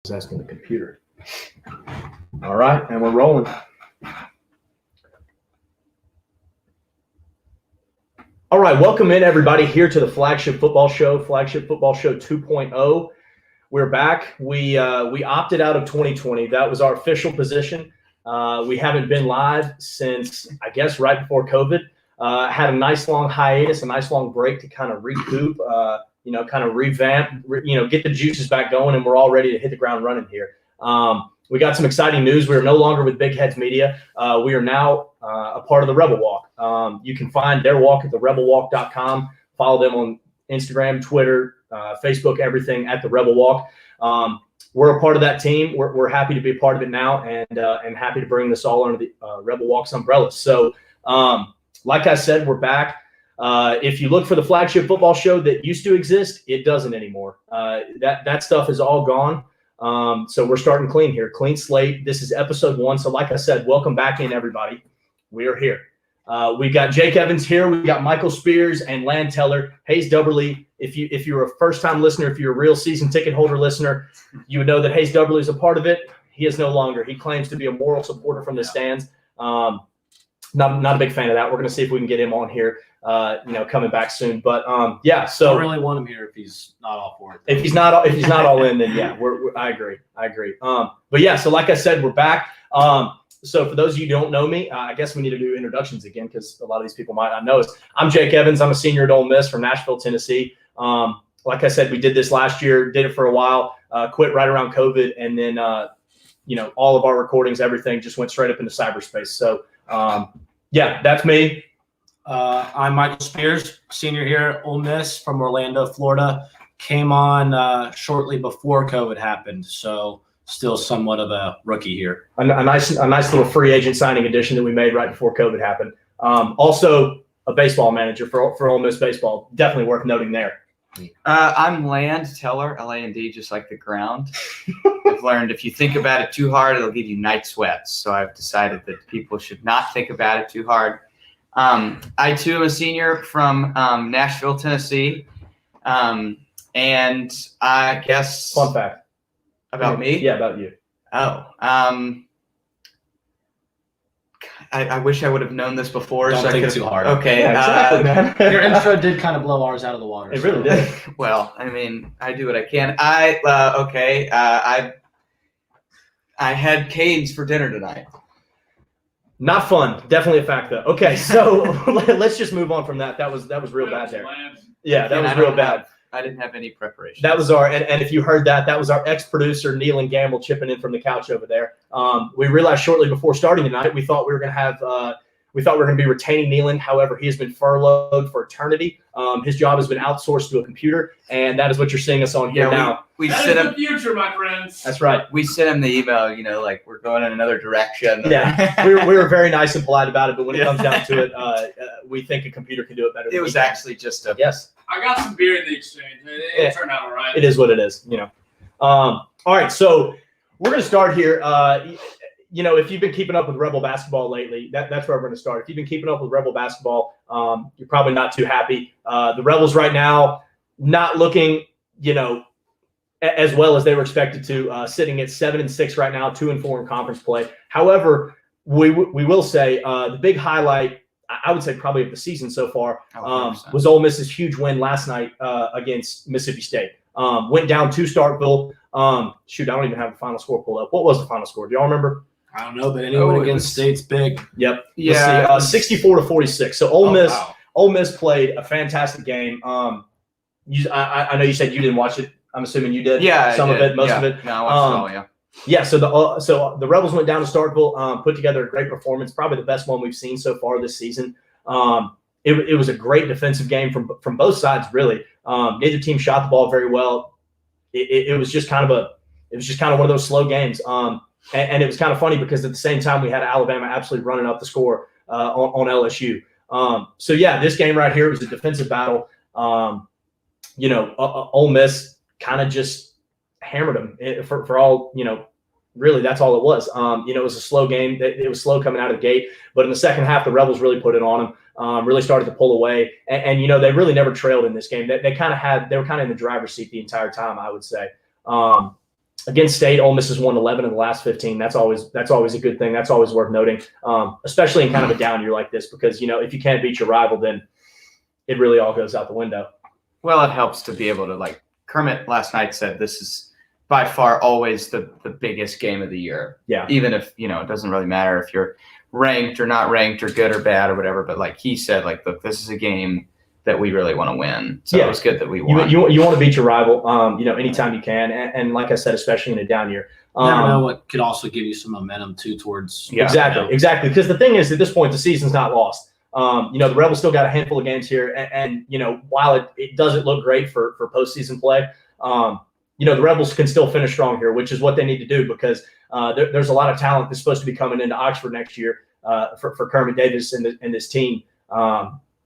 was asking the computer. All right, and we're rolling. All right, welcome in everybody here to the Flagship Football Show, Flagship Football Show 2.0. We're back. We opted out of 2020. That was our official position. We haven't been live since, I guess, right before COVID. Had a nice long hiatus, a nice long break to kind of recoup, kind of revamp, get the juices back going, and we're all ready to hit the ground running here. We got some exciting news. We are no longer with Big Heads Media. We are now a part of the Rebel Walk. You can find their walk at therebelwalk.com. Follow them on Instagram, Twitter, Facebook, everything at the Rebel Walk. We're a part of that team. We're happy to be a part of it now, and happy to bring this all under the Rebel Walk's umbrella. So, like I said, we're back. If you look for the Flagship Football Show that used to exist, it doesn't anymore. That stuff is all gone. So we're starting clean here, clean slate. This is episode 1. So like I said, welcome back in, everybody. We are here. We got Jake Evans here. We got Michael Spears and Lan Teller. Hayes Dubberly. If you're a first-time listener, if you're a real season ticket holder listener, you would know that Hayes Dubberly is a part of it. He is no longer. He claims to be a moral supporter from the stands. Not a big fan of that. We're going to see if we can get him on here, coming back soon. But yeah, so I don't really want him here if he's not all for it. If he's not all in, then yeah, I agree. But yeah, so like I said, we're back. So for those of you who don't know me, I guess we need to do introductions again because a lot of these people might not know us. I'm Jake Evans. I'm a senior at Ole Miss from Nashville, Tennessee. Like I said, we did this last year, did it for a while, quit right around COVID, and then all of our recordings, everything just went straight up into cyberspace. So yeah, that's me. I'm Michael Spears, senior here at Ole Miss from Orlando, Florida. Came on shortly before COVID happened, so still somewhat of a rookie here. A nice little free agent signing addition that we made right before COVID happened. Also a baseball manager for Ole Miss baseball. Definitely worth noting there. I'm Land Teller, L-A-N-D, just like the ground. I've learned if you think about it too hard, it'll give you night sweats. So I've decided that people should not think about it too hard. I, too, am a senior from Nashville, Tennessee. And I guess... Fun fact. About me? Yeah, about you. Oh. I wish I would have known this before. Don't think too hard. Okay. Yeah, exactly, man. Your intro did kind of blow ours out of the water. It really did. Well, I mean, I do what I can. I had Canes for dinner tonight. Not fun. Definitely a fact, though. Okay, so let's just move on from that. That was real bad there. Yeah, that was real bad. I didn't have any preparation. That was and if you heard that was our ex-producer, Neil and Gamble, chipping in from the couch over there. We realized shortly before starting tonight, we thought we were going to be retaining Nealon. However, he has been furloughed for eternity. His job has been outsourced to a computer, and that is what you're seeing us on here now. That is the future, my friends. That's right. We sent him the email, like we're going in another direction. Yeah, we were very nice and polite about it, but when it comes down to it, we think a computer can do it better than it was actually just a... Yes. I got some beer in the exchange. It turned out all right. It is what it is, All right, so we're going to start here. If you've been keeping up with Rebel basketball lately, that's where we're going to start. If you've been keeping up with Rebel basketball, you're probably not too happy. The Rebels right now not looking, as well as they were expected to, sitting at 7-6 right now, 2-4 in conference play. However, we will say the big highlight, I would say probably of the season so far, was Ole Miss's huge win last night against Mississippi State. Went down to Starkville. I don't even have the final score pulled up. What was the final score? Do y'all remember? I don't know, but anyone against State's big. Yep. Yeah. 64-46. So Ole Miss played a fantastic game. I know you said you didn't watch it. I'm assuming you did. Yeah, some of it, most of it. No, I watched it all. Yeah. Yeah. So the Rebels went down to Starkville, put together a great performance, probably the best one we've seen so far this season. It was a great defensive game from both sides, really. Neither team shot the ball very well. It was just kind of one of those slow games. And it was kind of funny because at the same time we had Alabama absolutely running up the score on LSU. So yeah, this game right here was a defensive battle. Ole Miss kind of just hammered them for all, really that's all it was. It was a slow game. It was slow coming out of the gate, but in the second half, the Rebels really put it on them, really started to pull away. And they really never trailed in this game. They were kind of in the driver's seat the entire time, I would say. Against State, Ole Miss has won 11 of the last 15. That's always a good thing. That's always worth noting, especially in kind of a down year like this, because, if you can't beat your rival, then it really all goes out the window. Well, it helps to be able to, like Kermit last night said, this is by far always the biggest game of the year. Yeah. Even if, it doesn't really matter if you're ranked or not ranked or good or bad or whatever. But like he said, like, look, this is a game that we really want to win. So it was good that we won. You want to beat your rival, anytime you can. And like I said, especially in a down year. You never know what could also give you some momentum too towards. Yeah, exactly. Because the thing is, at this point, the season's not lost. The Rebels still got a handful of games here. And while it doesn't look great for postseason play, the Rebels can still finish strong here, which is what they need to do, because there's a lot of talent that's supposed to be coming into Oxford next year for Kermit Davis and this team.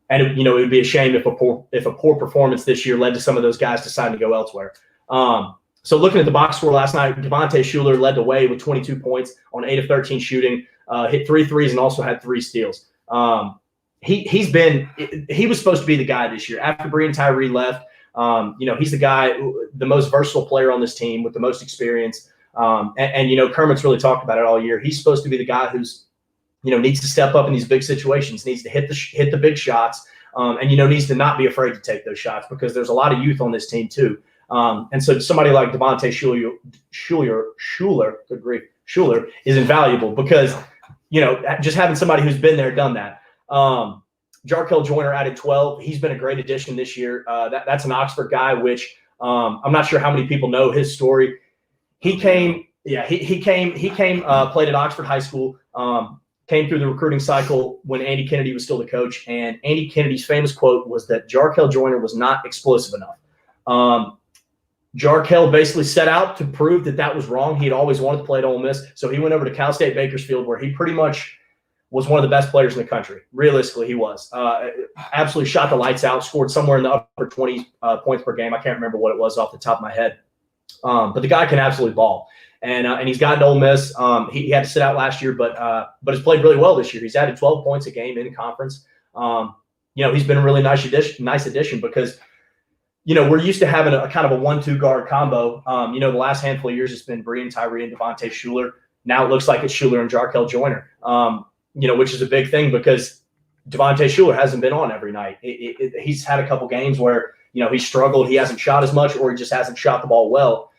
And it would be a shame if a poor performance this year led to some of those guys deciding to go elsewhere. So looking at the box score last night, Devontae Schuler led the way with 22 points on 8 of 13 shooting, hit 3 threes and also had 3 steals. He was supposed to be the guy this year. After Bree and Tyree left, he's the guy, the most versatile player on this team with the most experience. Kermit's really talked about it all year. He's supposed to be the guy who's needs to step up in these big situations, needs to hit the big shots, and needs to not be afraid to take those shots, because there's a lot of youth on this team too. And so somebody like Devontae Schuler is invaluable, because just having somebody who's been there, done that. Jarkel Joyner added 12. He's been a great addition this year. That's an Oxford guy, which I'm not sure how many people know his story. He came, played at Oxford High School. Came through the recruiting cycle when Andy Kennedy was still the coach, and Andy Kennedy's famous quote was that Jarkel Joyner was not explosive enough. Jarkel basically set out to prove that was wrong. He had always wanted to play at Ole Miss, so he went over to Cal State Bakersfield, where he pretty much was one of the best players in the country. Realistically, he was. Absolutely shot the lights out, scored somewhere in the upper 20 points per game. I can't remember what it was off the top of my head. But the guy can absolutely ball. And he's gotten to Ole Miss. He had to sit out last year, but has played really well this year. He's added 12 points a game in conference. He's been a really nice addition, because we're used to having a kind of a 1-2 guard combo. The last handful of years it's been Bree and Tyree and Devontae Schuler. Now it looks like it's Schuler and Jarkel Joyner. Which is a big thing, because Devontae Schuler hasn't been on every night. He's had a couple games where he struggled. He hasn't shot as much, or he just hasn't shot the ball well.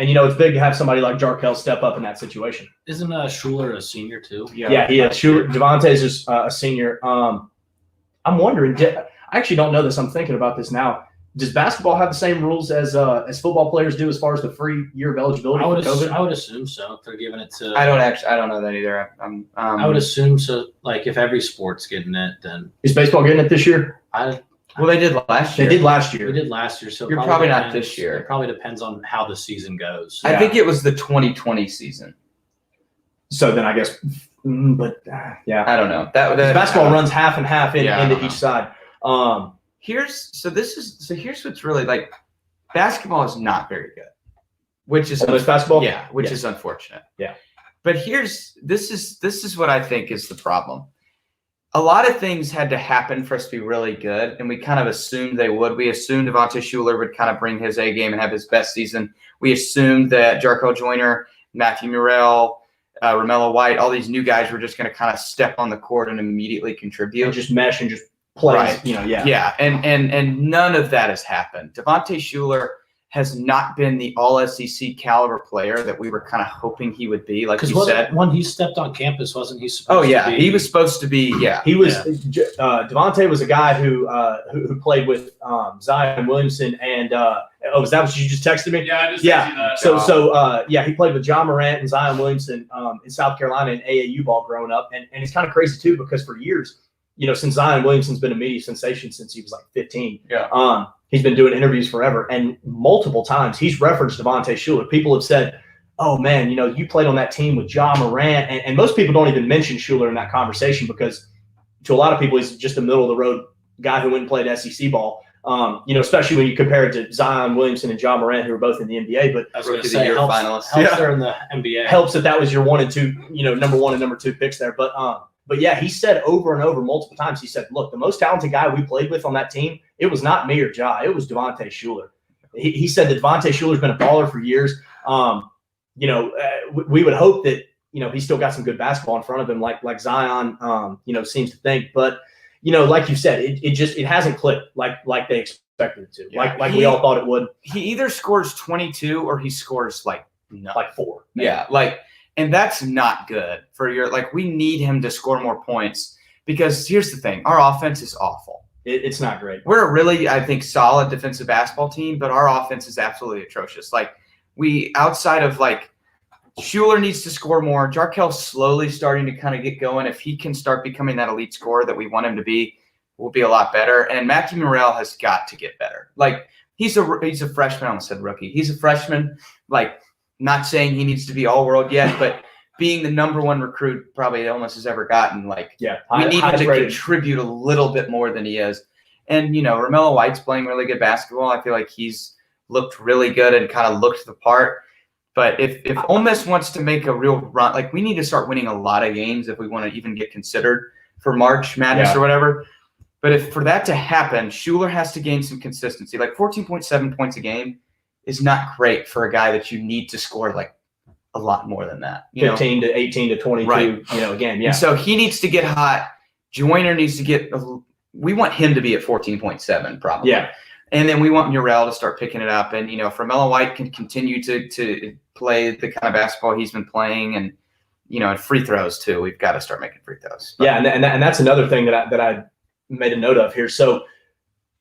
And it's big to have somebody like Jarkel step up in that situation. Isn't Schuler a senior too? Yeah, he is. Devontae's is a senior. I'm wondering. I actually don't know this. I'm thinking about this now. Does basketball have the same rules as football players do as far as the free year of eligibility for COVID? I would assume so. If they're giving it to. I don't know that either. I would assume so. Like, if every sport's getting it, then is baseball getting it this year? Well, they did last year. They did last year. We did last year, so you're probably not this year. It probably depends on how the season goes. I think it was the 2020 season. So then I guess, but yeah, I don't know. That basketball runs half and half into each side. Here's what's really like, basketball is not very good, which is basketball. Yeah, which is unfortunate. Yeah, but this is what I think is the problem. A lot of things had to happen for us to be really good, and we kind of assumed they would. We assumed Devontae Schuler would kind of bring his A game and have his best season. We assumed that Jarkel Joyner, Matthew Murrell, Romello White, all these new guys were just going to kind of step on the court and immediately contribute. And just mesh and just play. Right. Yeah, and none of that has happened. Devontae Schuler has not been the all-SEC caliber player that we were kind of hoping he would be, like you said. When he stepped on campus, wasn't he supposed to be? He was supposed to be, He was Devontae was a guy who played with Zion Williamson and was that what you just texted me? Yeah, I just texted you that. He played with John Morant and Zion Williamson in South Carolina in AAU ball growing up. And it's kind of crazy too, because for years, since Zion Williamson's been a media sensation since he was like 15. Yeah. He's been doing interviews forever, and multiple times he's referenced Devontae Schuler. People have said, "Oh man, you played on that team with John Morant," and most people don't even mention Schuler in that conversation, because to a lot of people he's just a middle of the road guy who went and played SEC ball. Especially when you compare it to Zion Williamson and John Morant, who are both in the NBA. But I was going to say helps they're in the NBA. Helps that was your 1 and 2, number 1 and number 2 picks there. But yeah, he said over and over multiple times, he said, look, the most talented guy we played with on that team, it was not me or Ja, it was Devontae Schuler. He said that Devontae Schuler's been a baller for years. We would hope that, he's still got some good basketball in front of him, like Zion, seems to think. But, like you said, it hasn't clicked like they expected it to, like we all thought it would. He either scores 22 or he scores like 4. Yeah, and that's not good for we need him to score more points, because here's the thing, our offense is awful. It's not great. We're a really, I think, solid defensive basketball team, but our offense is absolutely atrocious. Outside of Schuler needs to score more. Jarkel's slowly starting to kind of get going. If he can start becoming that elite scorer that we want him to be, we'll be a lot better. And Matthew Morrell has got to get better. He's a freshman. I almost said rookie. He's a freshman. Not saying he needs to be all world yet, but being the number one recruit probably Ole Miss has ever gotten, we need him to contribute a little bit more than he is. And, Romello White's playing really good basketball. I feel like he's looked really good and kind of looked the part. But if Ole Miss wants to make a real run, we need to start winning a lot of games if we want to even get considered for March Madness or whatever. But for that to happen, Schuler has to gain some consistency. 14.7 points a game is not great for a guy that you need to score a lot more than that. 15 to 18 to 22, right. Again, yeah. And so he needs to get hot. Joyner needs to get we want him to be at 14.7 probably. Yeah. And then we want Murrell to start picking it up. And, Romello White can continue to play the kind of basketball he's been playing. And, and free throws too. We've got to start making free throws. Yeah, and that's another thing that I made a note of here. So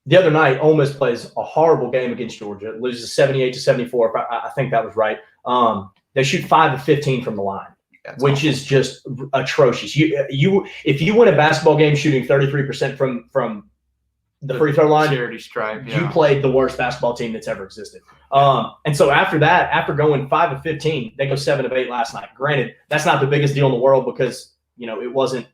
the other night, Ole Miss plays a horrible game against Georgia. It loses 78-74. I think that was right. They shoot 5 of 15 from the line, which is just atrocious. If you win a basketball game shooting 33% from the free throw line, charity stripe, you played the worst basketball team that's ever existed. And so after that, after going 5 of 15, they go 7 of 8 last night. Granted, that's not the biggest deal in the world because it wasn't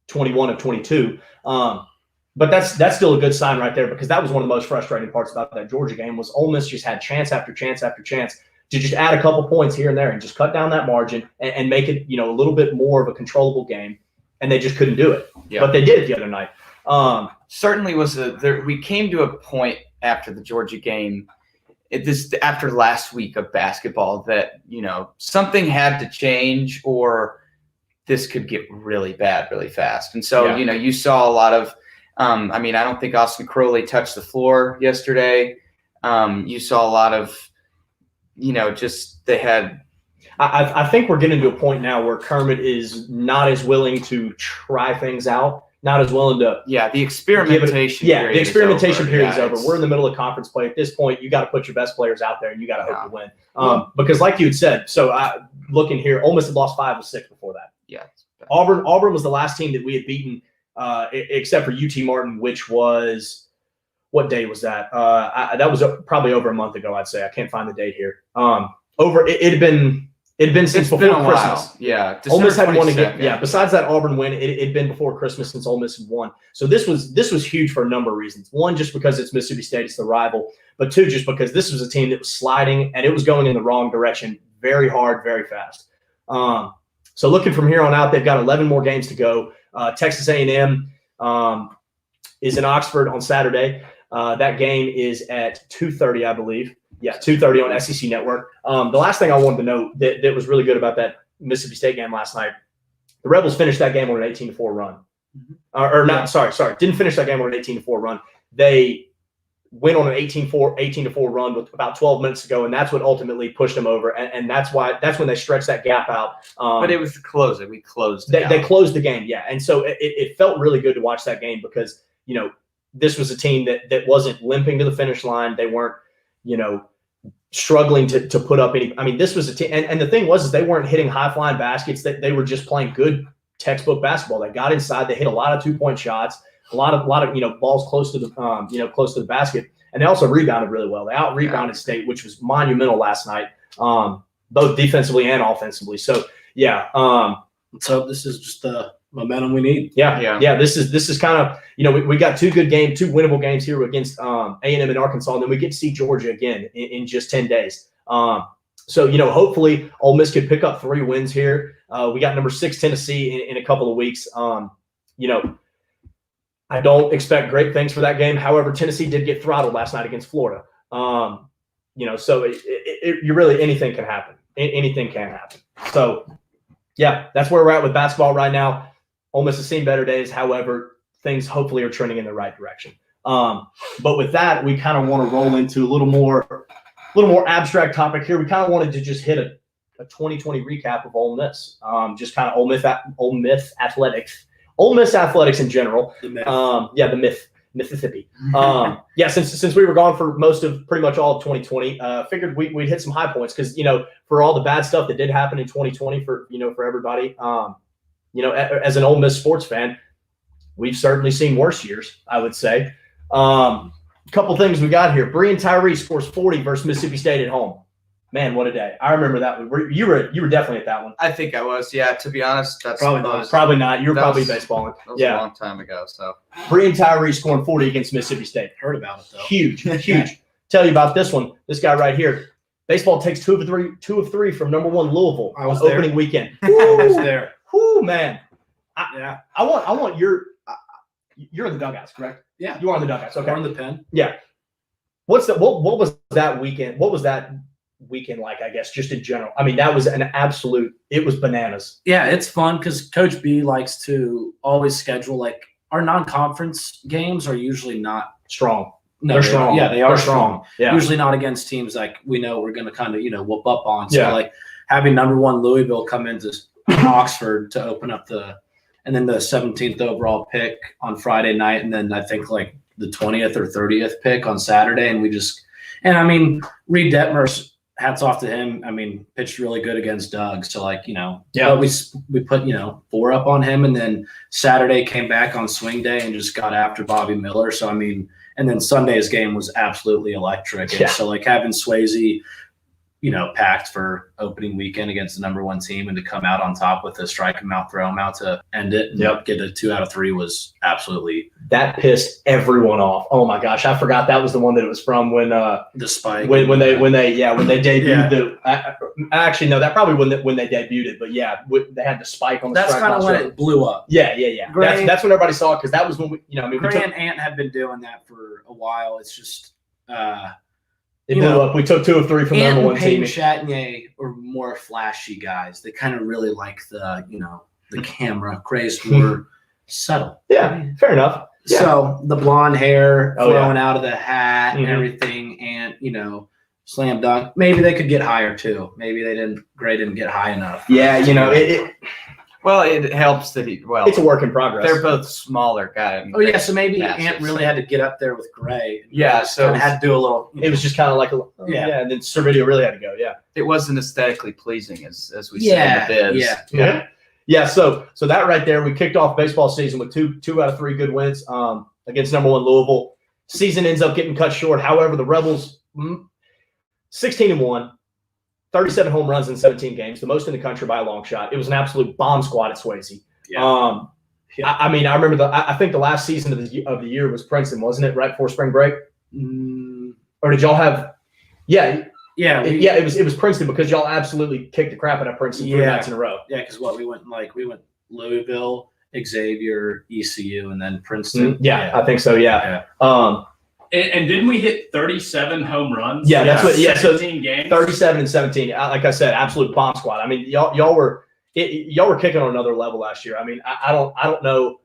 21 of 22. But that's still a good sign right there, because that was one of the most frustrating parts about that Georgia game was Ole Miss just had chance after chance after chance to just add a couple points here and there and just cut down that margin and make it a little bit more of a controllable game, and they just couldn't do it. Yeah. But they did it the other night. Certainly we came to a point after the Georgia game, after last week of basketball, that something had to change or this could get really bad really fast. And so you saw a lot of I don't think Austin Crowley touched the floor yesterday. You saw a lot of they had. I think we're getting to a point now where Kermit is not as willing to try things out, not as willing to. Yeah, the experimentation. Period the experimentation period is over. We're in the middle of conference play. At this point, you got to put your best players out there, and you got to hope to win. Because, like you had said, looking here, Ole Miss had lost 5 of 6 before that. Yeah. Auburn was the last team that we had beaten, except for UT Martin, which was. What day was that? That was probably over a month ago, I'd say. I can't find the date here. It had been since before Christmas. While. Yeah, Ole Miss had won again. Yeah. Besides that Auburn win, it had been before Christmas since Ole Miss had won. So this was huge for a number of reasons. One, just because it's Mississippi State, it's the rival. But two, just because this was a team that was sliding and it was going in the wrong direction very hard, very fast. So looking from here on out, they've got 11 more games to go. Texas A&M is in Oxford on Saturday. That game is at 2:30, I believe. Yeah, 2:30 on SEC Network. The last thing I wanted to note that was really good about that Mississippi State game last night, the Rebels finished that game on an 18-4 run. Didn't finish that game on an 18-4 run. They went on an 18-4 run with about 12 minutes to go, and that's what ultimately pushed them over. And that's when they stretched that gap out. But it was to close it. We closed it. They closed the game, yeah. And so it felt really good to watch that game because, this was a team that wasn't limping to the finish line. They weren't, struggling to put up any. This was a team, and the thing was they weren't hitting high flying baskets. They were just playing good textbook basketball. They got inside. They hit a lot of 2-point shots, a lot of balls close to the close to the basket, and they also rebounded really well. They out rebounded State, which was monumental last night, both defensively and offensively. So yeah. So this is just the momentum we need. Yeah. This is kind of we got two winnable games here against A&M and Arkansas, and then we get to see Georgia again in just 10 days. So hopefully Ole Miss could pick up 3 wins here. We got number 6 Tennessee in a couple of weeks. I don't expect great things for that game. However, Tennessee did get throttled last night against Florida. So you really anything can happen. Anything can happen. So, yeah, that's where we're at with basketball right now. Ole Miss has seen better days. However, things hopefully are trending in the right direction. But with that, we kind of want to roll into a little more abstract topic here. We kind of wanted to just hit a 2020 recap of Ole Miss. Just kind of Ole Miss athletics in general. The myth. The myth. Mississippi. Since we were gone for pretty much all of 2020, figured we'd hit some high points because for all the bad stuff that did happen in 2020 for everybody, as an Ole Miss sports fan, we've certainly seen worse years, I would say. A couple things we got here. Bree and Tyree scores 40 versus Mississippi State at home. Man, what a day! I remember that one. You were definitely at that one. I think I was. Yeah, to be honest, that's Probably not. You were probably baseballing. That was a long time ago. So Bree and Tyree scoring 40 against Mississippi State. Heard about it though. Huge. Tell you about this one. This guy right here. Baseball takes two of three from number 1 Louisville I was on opening weekend. I was there. Whoo, man. Yeah. I want your. You're in the dugouts, correct? Yeah. You are in the dugouts. Okay. Or in the pen. Yeah. What was that weekend? What was that weekend like, I guess, just in general? I mean, that was it was bananas. Yeah, it's fun because Coach B likes to always schedule our non-conference games are usually not Strong. No, They're strong. Yeah, they are They're strong. Yeah. Usually not against teams we know we're going to kind of whoop up on. So Yeah. having number 1 Louisville come into Oxford to open up and then the 17th overall pick on Friday night, and then I think the 20th or 30th pick on Saturday, and Reed Detmer's, hats off to him. I mean, pitched really good against Doug. So but we put 4 up on him, and then Saturday came back on swing day and just got after Bobby Miller. So and then Sunday's game was absolutely electric. And so having Swayze, packed for opening weekend against the number 1 team and to come out on top with a strike him out, throw him out to end it and get a 2 out of 3 was absolutely. That pissed everyone off. Oh my gosh, I forgot that was the one that it was from when the spike when they debuted actually no, that probably when they debuted it, but they had the spike on the that's strike. That's kind of when it blew up. Yeah. That's when everybody saw it because that was when Gray and Ant have been doing that for a while. It's just it blew up. We took 2 of 3 from the number 1 team. Chatagnier are more flashy guys. They kind of really like the camera. Gray's more subtle. Yeah, fair enough. Yeah. So the blonde hair flowing out of the hat and everything, and slam dunk. Maybe they could get higher too. Maybe Gray didn't get high enough. Yeah, it helps that it's a work in progress. They're both smaller guys. Oh yeah, so maybe Ant really had to get up there with Gray. So had to do a little. It was just kind of and then Servideo really had to go. Yeah, it wasn't aesthetically pleasing as we said in the biz. Yeah. So that right there, we kicked off baseball season with two out of 3 good wins against number 1 Louisville. Season ends up getting cut short. However, the Rebels 16-1. 37 home runs in 17 games, the most in the country by a long shot. It was an absolute bomb squad at Swayze. Yeah. I remember I think the last season of the year was Princeton, wasn't it? Right before spring break, or did y'all have? Yeah. It was Princeton because y'all absolutely kicked the crap out of Princeton 3 nights in a row. Yeah, because we went Louisville, Xavier, ECU, and then Princeton. I think so. Yeah. And didn't we hit 37 home runs? Yeah, that's what. Yeah, 17 games. 37 and 17. Like I said, absolute bomb squad. I mean, y'all were kicking on another level last year. I mean, I don't know.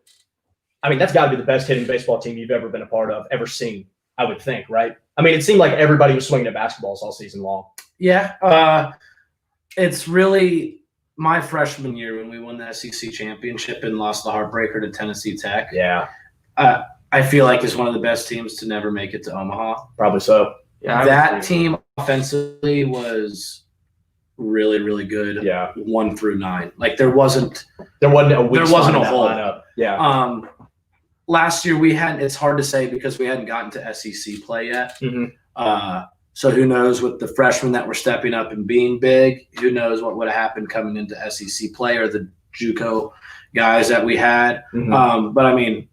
I mean, that's got to be the best hitting baseball team you've ever been a part of, ever seen. I would think, right? I mean, it seemed like everybody was swinging at basketballs all season long. Yeah, it's really my freshman year when we won the SEC championship and lost the heartbreaker to Tennessee Tech. Yeah. I feel like it's one of the best teams to never make it to Omaha. Probably so. Yeah, that team offensively was really, really good. Yeah. 1 through 9. There wasn't a hole. Lineup. Yeah. Last year it's hard to say because we hadn't gotten to SEC play yet. Mm-hmm. So who knows with the freshmen that were stepping up and being big, who knows what would have happened coming into SEC play or the JUCO guys that we had. Mm-hmm. But I mean,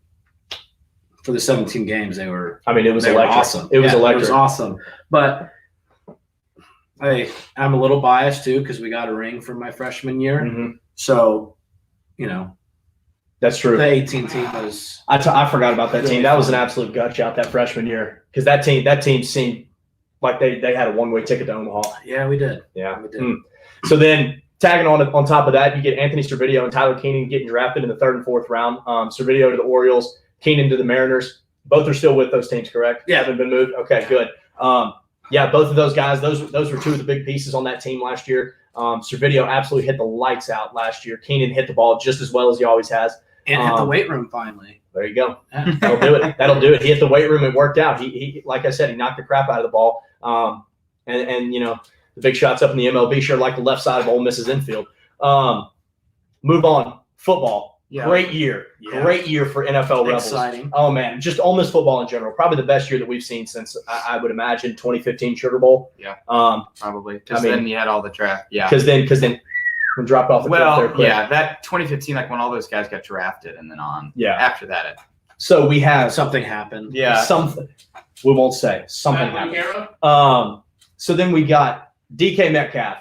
for the 17 games, it was electric. Awesome. It was electric. It was awesome. But hey, I'm a little biased too because we got a ring from my freshman year. Mm-hmm. So, that's true. The 18 team was. I forgot about that team. That was an absolute gut shot that freshman year because that team seemed Like they had a one-way ticket to Omaha. Yeah, we did. Yeah, we did. So then tagging on top of that, you get Anthony Servideo and Tyler Keenan getting drafted in the 3rd and 4th round. Servideo to the Orioles, Keenan to the Mariners. Both are still with those teams, correct? Yeah. Haven't been moved. Okay, good. Yeah, both of those guys. Those were two of the big pieces on that team last year. Servideo absolutely hit the lights out last year. Keenan hit the ball just as well as he always has. And hit the weight room finally. There you go. That'll do it. That'll do it. He hit the weight room. It worked out. He like I said, he knocked the crap out of the ball. And you know, the big shots up in the MLB sure like the left side of Ole Miss's infield. Move on. Football. Yeah. Great year. Yeah. Great year for NFL Rebels. Exciting. Oh, man. Just Ole Miss football in general. Probably the best year that we've seen since, I would imagine, 2015 Sugar Bowl. Yeah. I Probably. Because mean, then you had all the draft. Yeah. Because then we dropped off the cliff there quick. Yeah, that 2015, like when all those guys got drafted and then on. Yeah. After that. So we have Something happened. something. We won't say. Something Matt happened. O'Hara? So then we got DK Metcalf.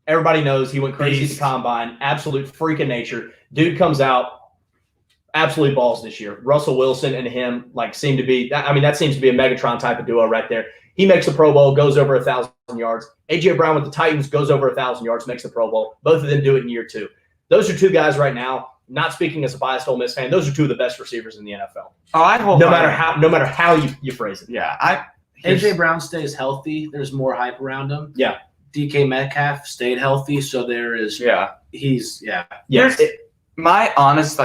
Everybody knows he went crazy at the Beast. combine. Absolute freak of nature. Dude comes out, absolute balls this year. Russell Wilson and him seem to be. I mean, that seems to be a Megatron type of duo right there. He makes the Pro Bowl, goes over 1,000 yards. AJ Brown with the Titans goes over 1,000 yards, makes the Pro Bowl. Both of them do it in year 2. Those are two guys right now. Not speaking as a biased Ole Miss fan, those are two of the best receivers in the NFL. Oh, I hope. No matter how you phrase it. Yeah. AJ Brown stays healthy. There's more hype around him. Yeah. DK Metcalf stayed healthy, so there is. Yeah. Yes. My honest,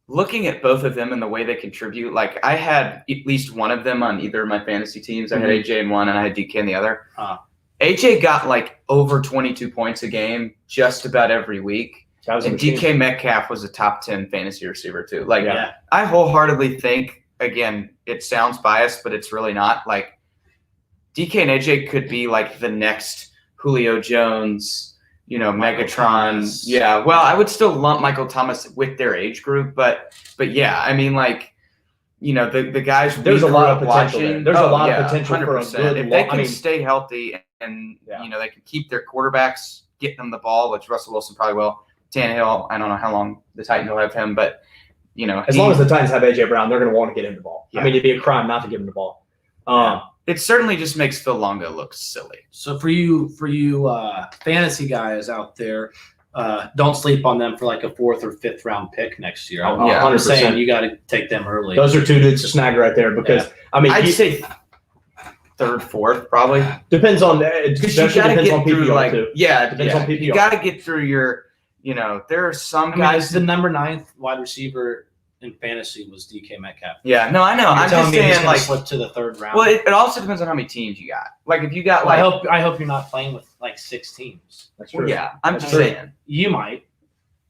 looking at both of them and the way they contribute, I had at least one of them on either of my fantasy teams. I had AJ in one and I had DK in the other. AJ got over 22 points a game just about every week. And DK Metcalf was a top 10 fantasy receiver too. I wholeheartedly think, again, it sounds biased, but it's really not. DK and AJ could be the next Julio Jones, Megatron. Thomas. Yeah. Well, I would still lump Michael Thomas with their age group, but yeah, I mean, the guys. There's a lot of potential watching. there. There's a lot of potential 100%. for a good. If they can stay healthy and they can keep their quarterbacks getting them the ball, which Russell Wilson probably will. Tannehill, I don't know how long the Titans will have him, but as long as the Titans have AJ Brown, they're going to want to get him the ball. Yeah. I mean, it'd be a crime not to give him the ball. It certainly just makes Phil Longo look silly. So for you fantasy guys out there, don't sleep on them for a 4th or 5th round pick next year. I'm 100%. saying you got to take them early. Those are two dudes to snag right there because I'd say 3rd, 4th probably. Depends on Because you got to get through too. Yeah, Depends on PPR. You got to get through your. There are some guys. The number 9th wide receiver in fantasy was DK Metcalf. Yeah, no, I know. I'm just saying, slip to the 3rd round. Well, it also depends on how many teams you got. If you got I hope you're not playing with 6 teams. That's true. Yeah, I'm just true. saying. You might.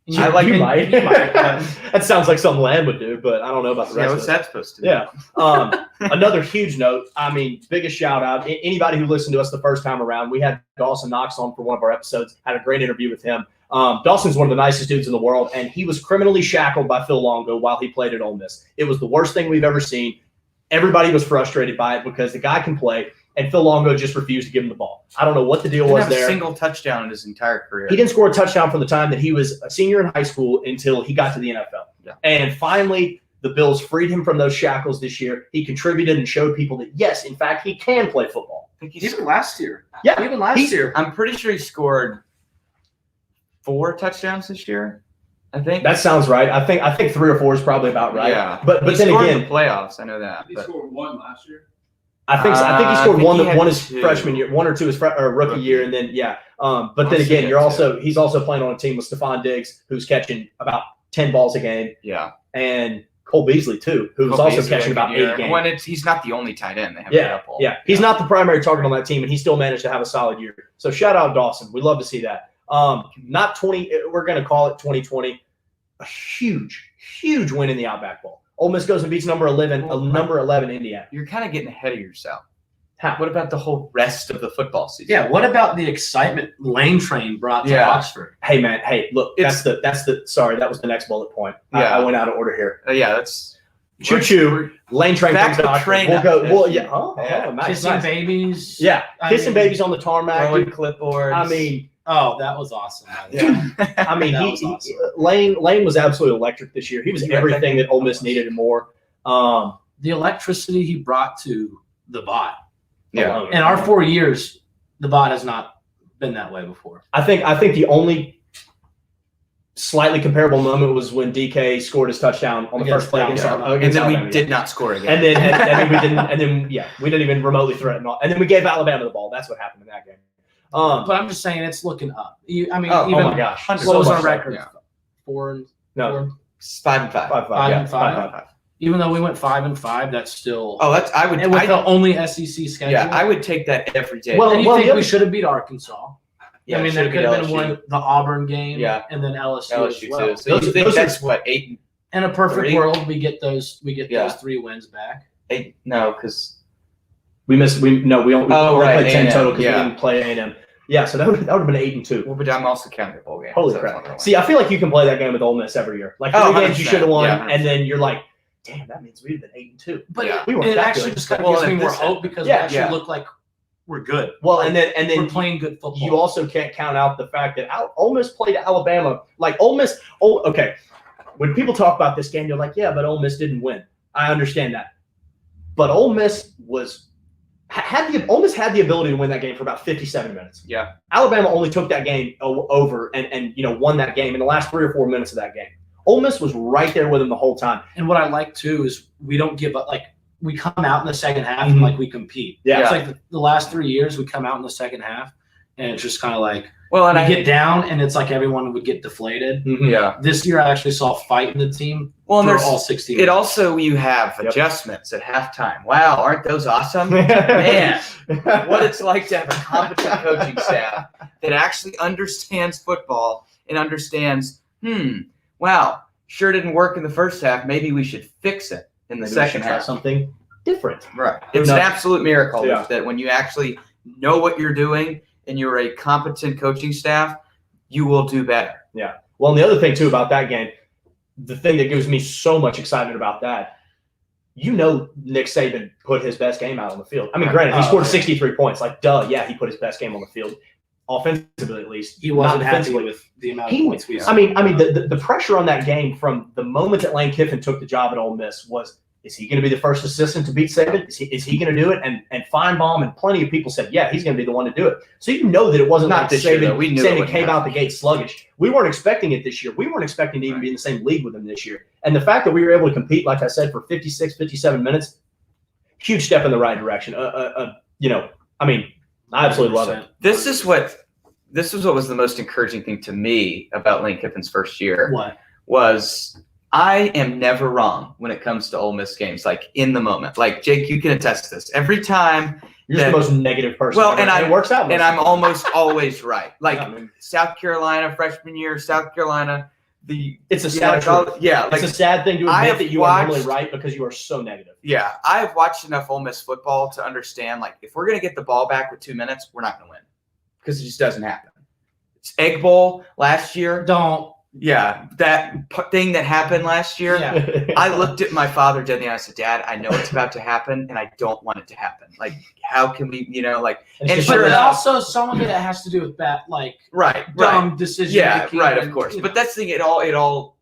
You might. That sounds like something Land would do, but I don't know about the rest What's of it. that supposed to do? Yeah. Another huge note. I mean, biggest shout out. Anybody who listened to us the first time around, we had Dawson Knox on for one of our episodes. Had a great interview with him. Dawson's one of the nicest dudes in the world, and he was criminally shackled by Phil Longo while he played at Ole Miss. It was the worst thing we've ever seen. Everybody was frustrated by it because the guy can play, and Phil Longo just refused to give him the ball. I don't know what the deal was there. A single touchdown in his entire career. He didn't score a touchdown from the time that he was a senior in high school until he got to the NFL. Yeah. And finally, the Bills freed him from those shackles this year. He contributed and showed people that, yes, in fact, he can play football. Even last year. Yeah. Even last year. I'm pretty sure he scored 4 touchdowns this year. I think That sounds right. I think 3 or 4 is probably about right. Yeah. But he then scored again, in the playoffs. I know that. He but- scored 1 last year. I think he I scored think he had one his 2. freshman year, 1 or 2 his rookie year, and then But then I'll say again, that he's also playing on a team with Stephon Diggs, who's catching about 10 balls a game, Yeah. and Cole Beasley too, who's Cole also Beasley catching had a about good year. 8 games. When he's not the only tight end. They have a Yeah, couple. yeah. He's not the primary target on that team, and he still managed to have a solid year. So shout out Dawson. We love to see that. Not 20. We're going to call it 2020. A huge win in the Outback Bowl. Ole Miss goes and beats number 11 Indiana. You're kind of getting ahead of yourself. How? What about the whole rest of the football season? Yeah, what about the excitement Lane Train brought to Oxford? Hey man, look, that's the sorry, that was the next bullet point. Yeah. I went out of order here. Yeah, that's Choo choo. Lane Train Back comes to to Oxford. train We'll up. go. Well, yeah. Yeah. Nice. Kissing babies. Yeah, kissing mean, babies on the tarmac. throwing Dude. clipboards. I mean, Oh, that was awesome. Yeah. I mean, That was awesome. Lane was absolutely electric this year. He was everything that Ole Miss needed and more. The electricity he brought to the bot Yeah. alone. In our 4 years, the bot has not been that way before. I think the only slightly comparable moment was when DK scored his touchdown on the Against first play against Alabama. And then we Alabama. did not score again. And then we didn't even remotely threaten. And then we gave Alabama the ball. That's what happened in that game. But I'm just saying it's looking up. Oh my gosh. What So was much our so. record? Yeah. 4-5. No, 5-5. 5-5. Five Yeah, and five. 5-5. Even though we went 5-5, that's still. Oh, that's I would. and with I, the only SEC schedule. yeah, I would take that every day. Well, And you think the we other- should have beat Arkansas? yeah, I mean, that could have been one the Auburn game. Yeah. And then LSU, LSU as well. too. So you think those are- that's what 8? In a perfect 3? world, we get those Yeah. 3 wins back. 8? No, because We only Oh, right, played 10 A&M, total because yeah. we didn't play A&M. Yeah, so that would have been 8-2. well, but I'm also counting the bowl game. Holy so that's crap! not See, I feel like you can play that game with Ole Miss every year. Like 3 games you 100%, should have won, yeah. and then you're like, damn, that means we'd have been 8-2. But Yeah. We weren't it that actually good. just kind of Well, gives me and more this- hope because yeah, we actually yeah. look like we're good. Well, Like, and then we're playing good football. you also can't count out the fact that Ole Miss played Alabama. Like Ole Miss, okay. When people talk about this game, you're like, yeah, but Ole Miss didn't win. I understand that, but Ole Miss had the ability to win that game for about 57 minutes. Yeah. Alabama only took that game over and won that game in the last 3 or 4 minutes of that game. Ole Miss was right there with them the whole time. And what I like too is we don't give up. Like we come out in the second half Mhm. and like we compete. Yeah. It's like the last 3 years we come out in the second half and it's just kind of like Well, and we I get down and it's like everyone would get deflated. yeah. This year I actually saw a fight in the team Well, and for there's all 16. it also you have Yep. adjustments at halftime. Wow, aren't those awesome? Man, what it's like to have a competent coaching staff that actually understands football and understands, wow, sure didn't work in the first half. Maybe we should fix it in the Maybe we second should try half. something different. Right. It's an absolute miracle Yeah. that when you actually know what you're doing and you're a competent coaching staff, you will do better. Well, and the other thing too about that game, the thing that gives me so much excitement about that, Nick Saban put his best game out on the field. I mean, Right. granted, he scored yeah. 63 points. Like, duh, yeah, he put his best game on the field, offensively at least. he wasn't not happy defensively. with the amount of He- points we I mean, the pressure on that game from the moment that Lane Kiffin took the job at Ole Miss was, is he going to be the first assistant to beat Saban? Is he going to do it? And Feinbaum and plenty of people said, yeah, he's going to be the one to do it. So that it wasn't Not like this year, Saban, though. We knew it Saban wouldn't came out happen. the gate sluggish. We weren't expecting it this year. We weren't expecting to even be in the same league with him this year. And the fact that we were able to compete, like I said, for 56, 57 minutes, huge step in the right direction. I absolutely love it. This is what was the most encouraging thing to me about Lane Kiffin's first year. what? Was I am never wrong when it comes to Ole Miss games, like in the moment. Like Jake, you can attest to this. Every time, You're just the most negative person. Well, ever, and it works out. and I'm almost always right. Like I mean, South Carolina freshman year, South Carolina, it's a sad truth. yeah, like It's a sad thing to I admit have that you are normally watched- right because you are so negative. yeah. I've watched enough Ole Miss football to understand, like, if we're gonna get the ball back with 2 minutes, we're not gonna win because it just doesn't happen. It's Egg Bowl last year. Don't. Yeah, that thing that happened last year. Yeah. I looked at my father dead in the eye and said, Dad, I know it's about to happen and I don't want it to happen. Like, how can we, like, It's and just sure But enough- also some of it has to do with that, like right. dumb decision. Yeah, making right, of and, course. you But know. that's the thing, it all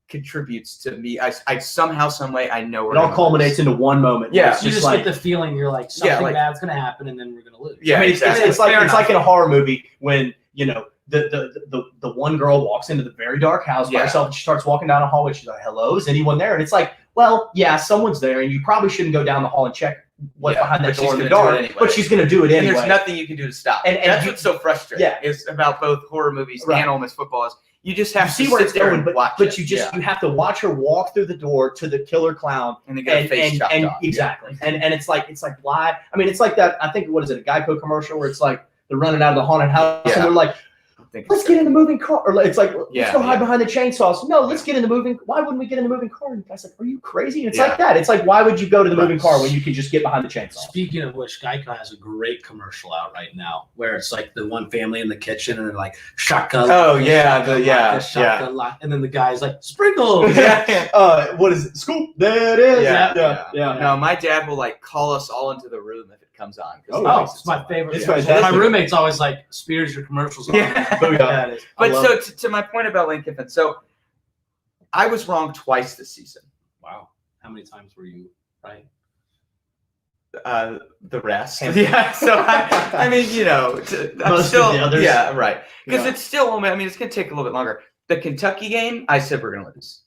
contributes to me. I somehow, some way, I know we're It all gonna culminates lose. into one moment. Yeah. It's you just like, get the feeling you're like something like- bad's gonna happen and then we're gonna lose. Yeah, I mean, it's exactly. like Fair it's like in a enough. horror movie when the one girl walks into the very dark house by Yeah. herself and she starts walking down a hallway. She's like, "Hello, is anyone there?" And it's like, well, yeah, someone's there, and you probably shouldn't go down the hall and check what's Yeah, behind that but she's door in the gonna do it dark. anyway. But she's going to do it And anyway. there's nothing you can do to stop it. And That's you- what's so frustrating Yeah. is about both horror movies Right. and Ole Miss football is you just have you see to where sit it's there going, and watch but it. you just Yeah. you have to watch her walk through the door to the killer clown. and then get a face chopped off. exactly. And it's like why? I mean, it's like that. I think what is it, a Geico commercial where it's like they're running out of the haunted house Yeah. and they're like, I think let's it's get in the moving car. Or it's like, let's Yeah, go hide yeah. behind the chainsaws. No, let's get in the moving. Why wouldn't we get in the moving car? And the guy's like, are you crazy? It's Yeah. like that. It's like, why would you go to the moving Right. car when you can just get behind the chainsaw? Speaking of which, Geico has a great commercial out right now where it's like the one family in the kitchen and they're like shaka. Oh, yeah, yeah. And then the guy's like sprinkles. What is it? Scoop. There it is. Yeah. No, my dad will like call us all into the room if it comes on. 'cause Oh, he Oh, thinks it's my so favorite. It's Yeah. fantastic. My roommate's always like, Spears, your commercials on. Yeah. Booyah. it is. I But love so it. to my point about Lane Kiffin, so I was wrong twice this season. Wow. How many times were you right? the rest. Yeah. So I mean, I'm Most still of the others. yeah, right. Because Yeah. it's still. I mean, it's gonna take a little bit longer. The Kentucky game, I said we're gonna lose.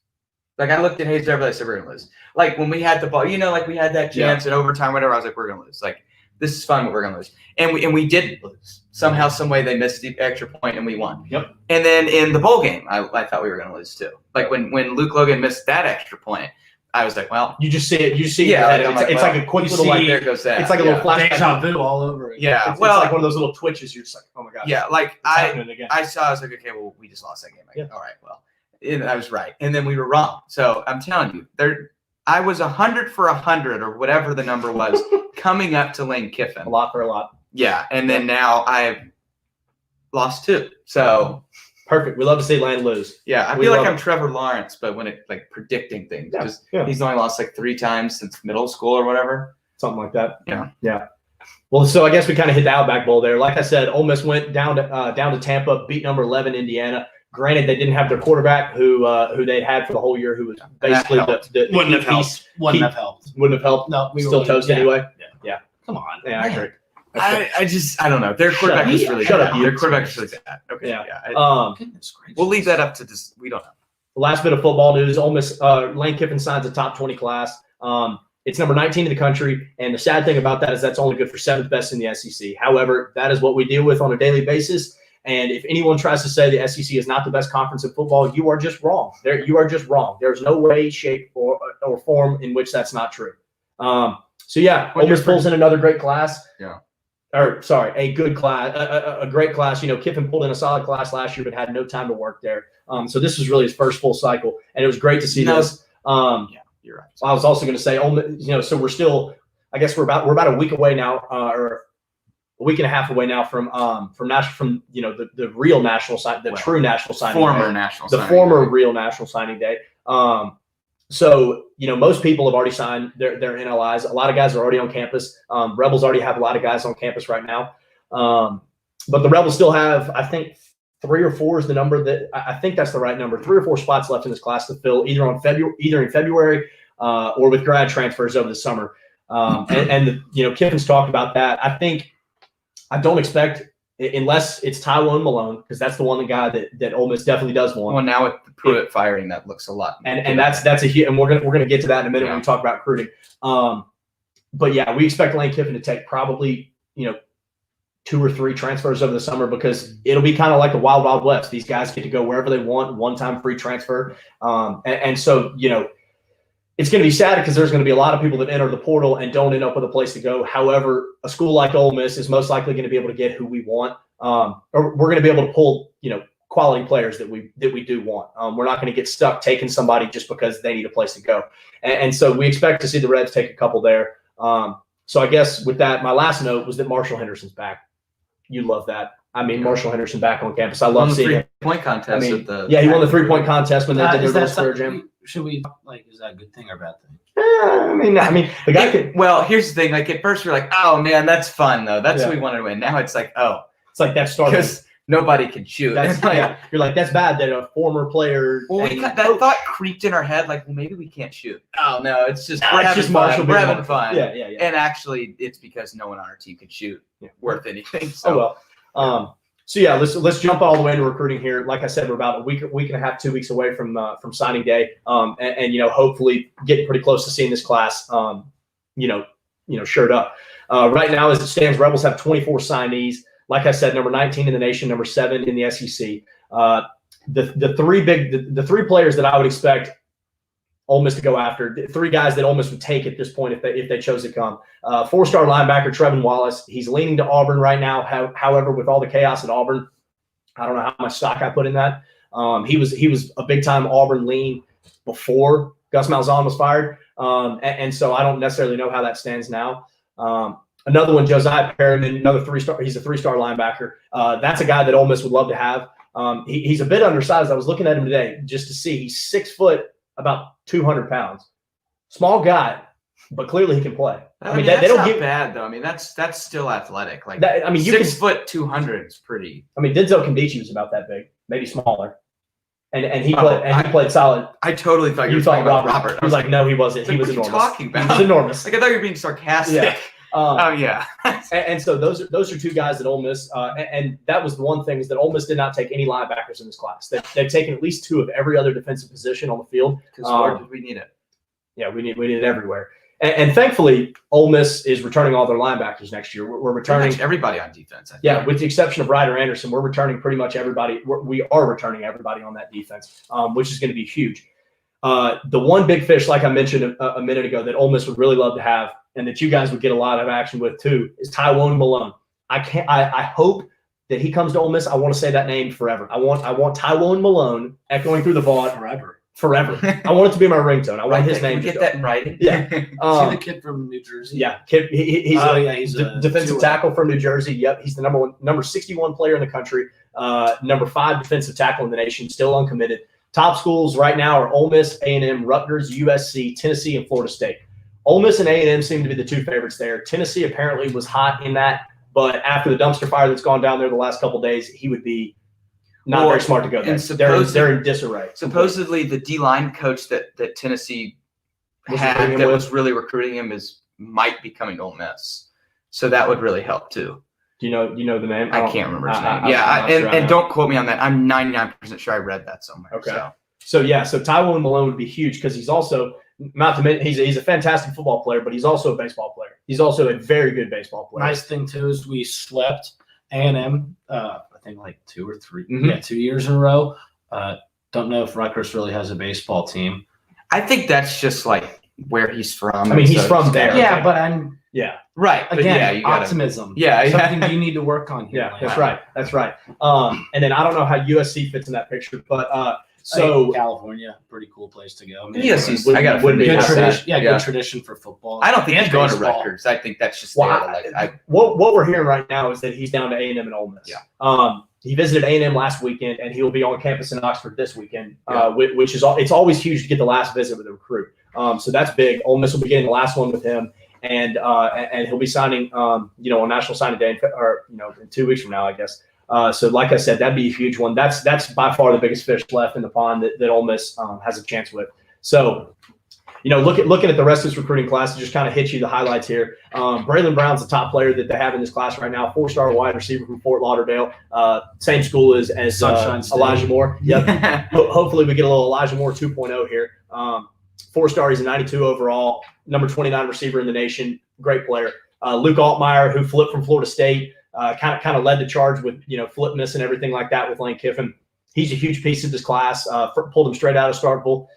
Like I looked at Hayes Everett, I said we're gonna lose. Like when we had the ball, like we had that chance in overtime, whatever. I was like, we're gonna lose. Like this is fun, but we're gonna lose. And we didn't lose. Somehow, some way, they missed the extra point and we won. Yep. And then in the bowl game, I thought we were gonna lose too. Like when Luke Logan missed that extra point, I was like, well, You just see it. You see Yeah, it. like, It's well, like a quick you little see- like there goes that. it's like a little flashback. Deja vu all over again. Yeah. It's well, like one of those little twitches. You're just like, oh my god. yeah, like It's I happening again. was like, okay, well, we just lost that game. Yeah. All right, well, and I was right, and then we were wrong. So I'm telling you, I was 100 for 100 or whatever the number was coming up to Lane Kiffin. a lot for a lot. Yeah, and then now I've lost 2. So Perfect. We love to see Land lose. yeah, I We feel like love I'm Trevor Lawrence, but when it like predicting things, Yeah, because yeah. he's only lost like 3 times since middle school or whatever. Something like that. Yeah. Yeah. Well, so I guess we kind of hit the Outback Bowl there. Like I said, Ole Miss went down to Tampa, beat number 11 Indiana. Granted, they didn't have their quarterback who they'd had for the whole year, who was basically the Wouldn't have helped. piece. Wouldn't have helped. Wouldn't have helped. No, we were Still losing. toast Yeah. anyway. Come on. Yeah, I Man. agree. I don't know. Their quarterback is really Shut bad. up, you. Their quarterback is really bad. Okay. Yeah. Yeah. Goodness gracious. We'll leave that up to this. We don't know. Last bit of football news: Ole Miss, Lane Kiffin signs a top 20 class. It's number 19 in the country, and the sad thing about that is that's only good for 7th best in the SEC. However, that is what we deal with on a daily basis. And if anyone tries to say the SEC is not the best conference in football, you are just wrong. You are just wrong. There's no way, shape, or form in which that's not true. So yeah, Ole Miss pulls in another great class. Yeah. Or sorry, a good class, a great class. Kiffin pulled in a solid class last year, but had no time to work there. So this was really his first full cycle, and it was great to see this. Yeah, you're right. I was also going to say, so we're still, I guess we're about a week away now, or a week and a half away now from the real national sign, true national signing, Former day, national the signing former day. real national signing day. So most people have already signed their NLIs. A lot of guys are already on campus. Rebels already have a lot of guys on campus right now. But the Rebels still have, I think, 3 or 4 is the number that I think that's the right number. 3 or 4 spots left in this class to fill, either in February or with grad transfers over the summer. Kiffin's talked about that. I don't expect, unless it's Tywin Malone, because that's the one guy that Ole Miss definitely does want. Well, now with the Pruitt firing, that looks a lot. And that's a huge, and we're gonna get to that in a minute when we talk about recruiting. But yeah, we expect Lane Kiffin to take probably 2 or 3 transfers over the summer, because it'll be kind of like the Wild Wild West. These guys get to go wherever they want, one-time free transfer. So it's going to be sad because there's going to be a lot of people that enter the portal and don't end up with a place to go. However, a school like Ole Miss is most likely going to be able to get who we want, or we're going to be able to pull quality players that we do want. We're not going to get stuck taking somebody just because they need a place to go. And so we expect to see the Reds take a couple there. So I guess with that, my last note was that Marshall Henderson's back. You love that. I mean, Marshall Henderson back on campus. I love seeing him. 3-point contest. He won the 3-point contest when they did their Is little that square something? jam. Should we is that a good thing or a bad thing? I mean, the guy could. Well, here's the thing. Like at first, we're like, "Oh man, that's fun though. That's Yeah. what we wanted to win." Now it's like, "Oh, It's like that started. because nobody can shoot." That's Like, You're like, that's bad that a former player. well, that thought creeped in our head. Like, well, maybe we can't shoot. Oh no, it's just we're it's having just fun. Marshall We're being having fun. Yeah. And actually, it's because no one on our team could shoot worth anything. Oh So well. So yeah, let's jump all the way into recruiting here. Like I said, we're about a week and a half, 2 weeks away from signing day, and hopefully getting pretty close to seeing this class, shirt up. Right now, as it stands, Rebels have 24 signees. Like I said, number 19 in the nation, number 7 in the SEC. The 3 players that I would expect Ole Miss to go after, the 3 guys that Ole Miss would take at this point if they chose to come. 4-star linebacker Trevin Wallace. He's leaning to Auburn right now. However, with all the chaos at Auburn, I don't know how much stock I put in that. He was a big time Auburn lean before Gus Malzahn was fired, and so I don't necessarily know how that stands now. Another one, Josiah Perryman, another 3-star. He's a 3-star linebacker. That's a guy that Ole Miss would love to have. He's a bit undersized. I was looking at him today just to see. He's 6 foot, about 200 pounds. Small guy, but clearly he can play. I mean, they that's don't not get bad though. I mean, that's still athletic. Like that. I mean, you 6 can. foot 200 is pretty. I mean, Denzel Kimdichie was about that big, maybe smaller, and he played solid. I totally thought you were thought talking about Robert. He was like, no, he wasn't. He was what are you enormous. talking about? He was enormous. Like I thought you were being sarcastic. Yeah. Oh yeah. And so those are two guys that Ole Miss, and that was the one thing is that Ole Miss did not take any linebackers in this class. They've taken at least two of every other defensive position on the field. Because where did we need it? Yeah, we need it everywhere. And thankfully, Ole Miss is returning all their linebackers next year. We're returning Pretty much everybody on defense. I think. Yeah, with the exception of Ryder Anderson, we're returning pretty much everybody. We are returning everybody on that defense, which is going to be huge. The one big fish, like I mentioned a minute ago, that Ole Miss would really love to have, and that you guys would get a lot of action with too, is Tywin Malone. I hope that he comes to Ole Miss. I want to say that name forever. I want Tywin Malone echoing through the vault forever. I want it to be my ringtone. I want his name. Can we get that in writing? Yeah. See the kid from New Jersey? Yeah, kid. He's a defensive tackle from New Jersey. Yep, he's the number 61 player in the country. Number 5 defensive tackle in the nation. Still uncommitted. Top schools right now are Ole Miss, A&M, Rutgers, USC, Tennessee, and Florida State. Ole Miss and A&M seem to be the two favorites there. Tennessee apparently was hot in that, but after the dumpster fire that's gone down there the last couple of days, he would be not very smart to go there. They're in disarray. Supposedly, the D-line coach that Tennessee was really recruiting him might be coming to Ole Miss. So that would really help too. Do you know the name? I can't remember his name. And don't quote me on that. I'm 99% sure I read that somewhere. Okay. So Tywin Malone would be huge because he's also not to mention he's a fantastic football player, but he's also a baseball player. He's also a very good baseball player. Nice thing too is we swept A&M. I think like 2 or 3, 2 years in a row. Don't know if Rutgers really has a baseball team. I think that's just like where he's from. I mean, he's from there. Yeah, but right. Again, you gotta, optimism. Yeah, something you need to work on here. Yeah, that's right. And then I don't know how USC fits in that picture, but so California, pretty cool place to go. I mean, USC's wouldn't be good tradition. that. Good tradition for football. I don't think he's going to baseball. Rutgers. I think that's just what we're hearing right now is that he's down to A&M and Ole Miss. Yeah. He visited A&M last weekend, and he'll be on campus in Oxford this weekend, which is it's always huge to get the last visit with a recruit. So that's big. Ole Miss will be getting the last one with him, and he'll be signing, on National Signing Day, in 2 weeks from now, I guess. So like I said, that'd be a huge one. That's by far the biggest fish left in the pond that Ole Miss has a chance with. So, looking at the rest of this recruiting class, to just kind of hit you the highlights here. Braylon Brown's the top player that they have in this class right now. 4-star wide receiver from Fort Lauderdale. Same school as Elijah Moore. Yep. Hopefully we get a little Elijah Moore 2.0 here. 4-star, he's a 92 overall, number 29 receiver in the nation. Great player. Luke Altmeier, who flipped from Florida State, kind of led the charge with flipness and everything like that with Lane Kiffin. He's a huge piece of this class. Pulled him straight out of Starkville.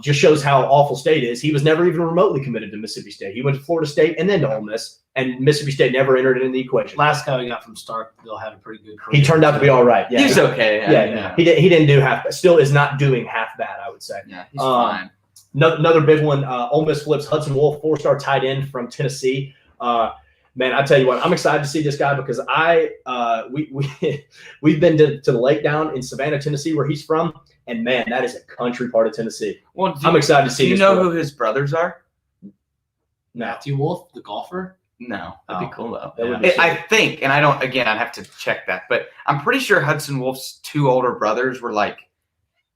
Just shows how awful State is. He was never even remotely committed to Mississippi State. He went to Florida State and then to Ole Miss, and Mississippi State never entered it in the equation. Last guy we got from Starkville had a pretty good career. He turned out to be all right. Yeah, he was okay. Yeah. He didn't do half. Still is not doing half bad, I would say. Yeah, he's fine. Another big one. Ole Miss flips Hudson Wolf, 4-star tight end from Tennessee. Man, I tell you what, I'm excited to see this guy because we've been to the lake down in Savannah, Tennessee, where he's from, and man, that is a country part of Tennessee. Well, I'm excited to see. Do you know who his brothers are? Matthew Wolf, the golfer? No, that'd be cool though. Yeah. I think, and I don't. Again, I'd have to check that, but I'm pretty sure Hudson Wolf's 2 older brothers were like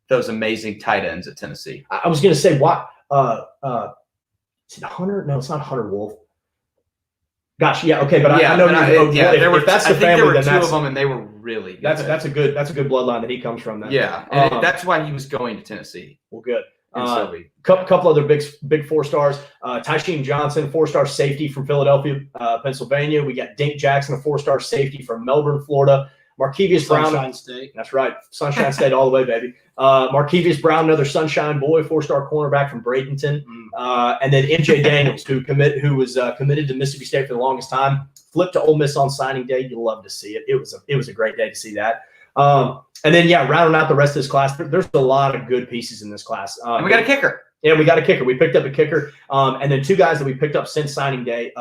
those amazing tight ends at Tennessee. I was going to say, what? Is it Hunter? No, it's not Hunter Wolf. Gosh, yeah, okay, but I know. If that's the family, there were then 2 that's of them, and they were really good. That's a good bloodline that he comes from. Then. Yeah, and that's why he was going to Tennessee. Well, good. And Couple other big 4-stars. Tysheen Johnson, 4-star safety from Philadelphia, Pennsylvania. We got Dink Jackson, a 4-star safety from Melbourne, Florida. Markevius Brown. Sunshine State. That's right. Sunshine State all the way, baby. Markevius Brown, another Sunshine boy, 4-star cornerback from Bradenton. And then MJ Daniels, who was committed to Mississippi State for the longest time, flipped to Ole Miss on signing day. You'll love to see it. It was a great day to see that. And then, rounding out the rest of this class, there's a lot of good pieces in this class. And we got a kicker. Yeah, we got a kicker. We picked up a kicker. And then 2 guys that we picked up since signing day.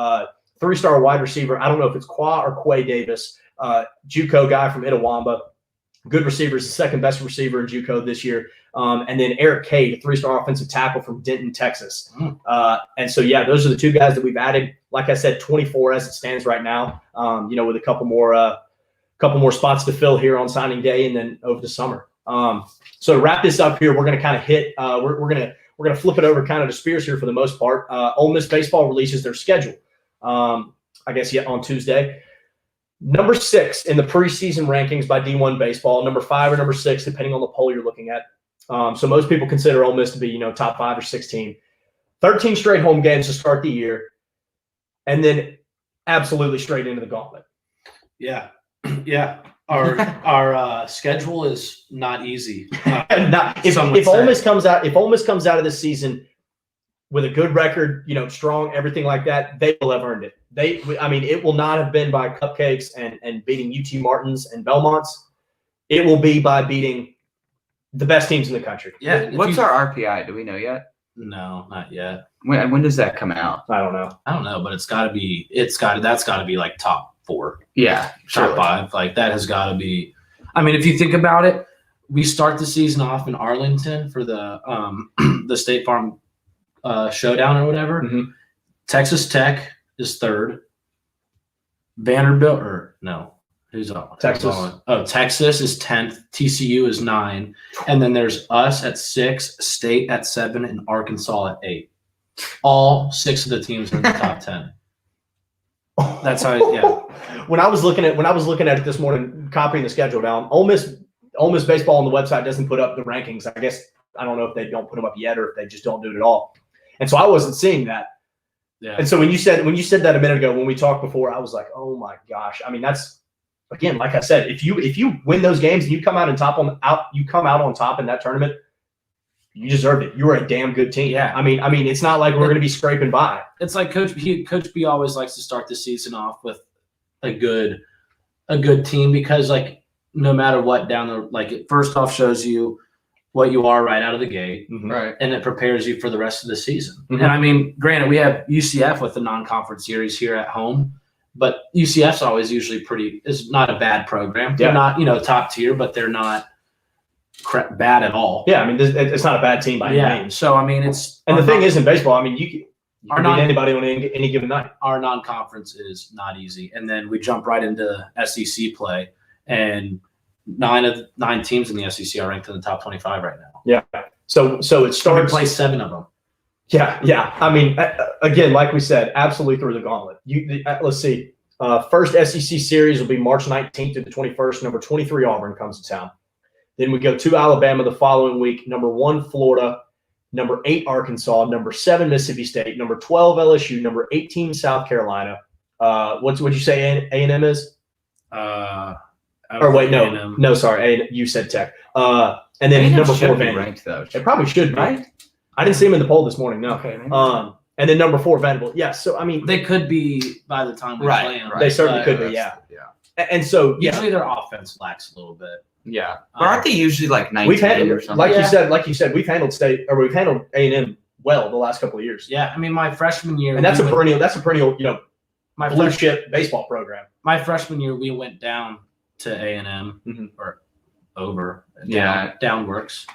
3-star wide receiver. I don't know if it's Qua or Quay Davis. JUCO guy from Itawamba. Good receiver. Is the second best receiver in JUCO this year. And then Eric Cade, a 3-star offensive tackle from Denton, Texas. And so, those are the 2 guys that we've added. Like I said, 24 as it stands right now, with a couple more spots to fill here on signing day and then over the summer. So to wrap this up here, we're going to kind of hit we're going to flip it over kind of to Spears here for the most part. Ole Miss baseball releases their schedule I guess on Tuesday. Number 6 in the preseason rankings by D1 baseball. Number 5 or number 6, depending on the poll you're looking at. So most people consider Ole Miss to be, top 5 or 6 team. 13 straight home games to start the year, and then absolutely straight into the gauntlet. Yeah. Our schedule is not easy. If Ole Miss comes out of this season with a good record, strong, everything like that, they will have earned it. It will not have been by cupcakes and beating UT Martins and Belmonts. It will be by beating the best teams in the country. Yeah. What's our RPI? Do we know yet? No, not yet. When does that come out? I don't know, but that's got to be like top 4. Yeah. Top 5. Like that has got to be. If you think about it, we start the season off in Arlington for the State Farm showdown or whatever. Mm-hmm. Texas Tech is 3rd. Vanderbilt who's on? Texas. Texas is 10th. TCU is 9, and then there's us at 6, State at 7, and Arkansas at 8. All 6 of the teams are in the top 10. That's how. Yeah. When I was looking at it this morning, copying the schedule down, Ole Miss baseball on the website doesn't put up the rankings. I guess I don't know if they don't put them up yet or if they just don't do it at all. And so I wasn't seeing that. Yeah. And so when you said that a minute ago, when we talked before, I was like, oh my gosh. That's, again, like I said, if you win those games and you come out on top in that tournament, you deserved it. You were a damn good team. Yeah. It's not like we're going to be scraping by. It's like Coach B always likes to start the season off with a good team because no matter what it first off shows you what you are right out of the gate, Mm-hmm. Right. and it prepares you for the rest of the season. Mm-hmm. And granted, we have UCF with the non-conference series here at home, but UCF's always usually is not a bad program. They're not top tier, but they're not bad at all. Yeah, it's not a bad team by any means. So it's and the thing is in baseball, you can beat non- anybody on any given night. our non-conference is not easy, and then we jump right into SEC play, and 9 of 9 teams in the SEC are ranked in the top 25 right now. Yeah. So it starts. We play 7 of them. Yeah. Again, like we said, absolutely through the gauntlet. Let's see. First SEC series will be March 19th to the 21st. Number 23 Auburn comes to town. Then we go to Alabama the following week. Number 1 Florida. Number 8 Arkansas. Number 7 Mississippi State. Number 12 LSU. Number 18 South Carolina. What'd you say A&M is? Or wait, no, sorry. You said Tech. And then number 4 Vanderbilt. Ranked though. It probably should be. Right? I didn't see him in the poll this morning. No. Okay. And then number 4 Vanderbilt. Yeah. So they could be by the time we play them. They certainly could be. Yeah. And so usually their offense lacks a little bit. Yeah. But aren't they usually like 19 we've handled, or something? like you said, we've handled we've handled A&M well the last couple of years. Yeah. My freshman year, and that's a perennial, my blue chip baseball program. My freshman year, we went down to A&M or over. Down works.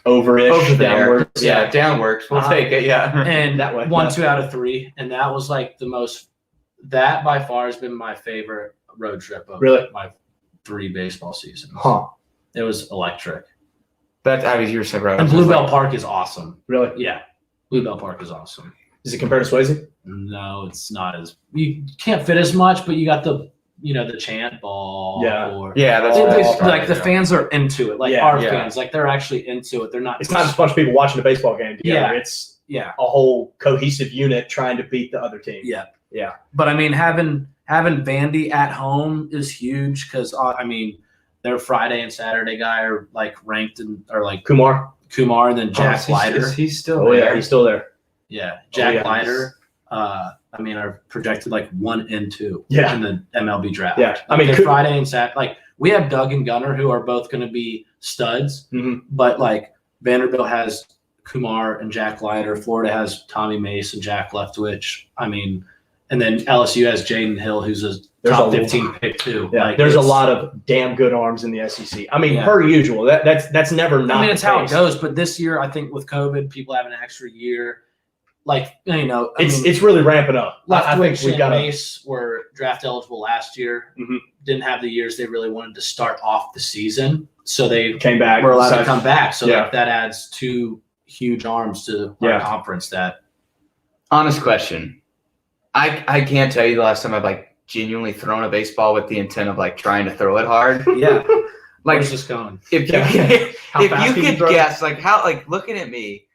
Over-ish. Over there. Downwards. Yeah, downworks. We'll take it. Yeah. And that way. 1, 2 out of 3, and that was that by far has been my favorite road trip of my 3 baseball seasons. Huh. It was electric. You were saying right. And Bluebell Park is awesome. Really? Yeah. Bluebell Park is awesome. Is it compared to Swayze? No, it's not you can't fit as much, but you got the chant ball. Yeah, that's the fans are into it. Fans, they're actually into it. They're not. It's not just a bunch of people watching a baseball game together. Yeah. It's a whole cohesive unit trying to beat the other team. Yeah. Yeah. But having Vandy at home is huge because their Friday and Saturday guy are ranked Kumar, and then Jack Leiter. He's still there. there. Yeah, he's still there. Yeah, Jack Leiter. Are projected 1 and 2 in the MLB draft. Yeah, Friday and Saturday. We have Doug and Gunnar who are both going to be studs, but Vanderbilt has Kumar and Jack Leiter. Florida has Tommy Mace and Jack Leftwich. And then LSU has Jaden Hill, who's a top 15 pick too. Yeah, there's a lot of damn good arms in the SEC. Per usual, that's never not. It's how it goes. But this year, I think with COVID, people have an extra year. It's really ramping up. I think we got Mace were draft eligible last year. Didn't have the years they really wanted to start off the season, so they came back. Were allowed to come back. So that adds 2 huge arms to our conference. That honest question: I can't tell you the last time I've like genuinely thrown a baseball with the intent of like trying to throw it hard. Yeah. Like Where's this going? if How if fast you can you could throw it? guess like how like looking at me,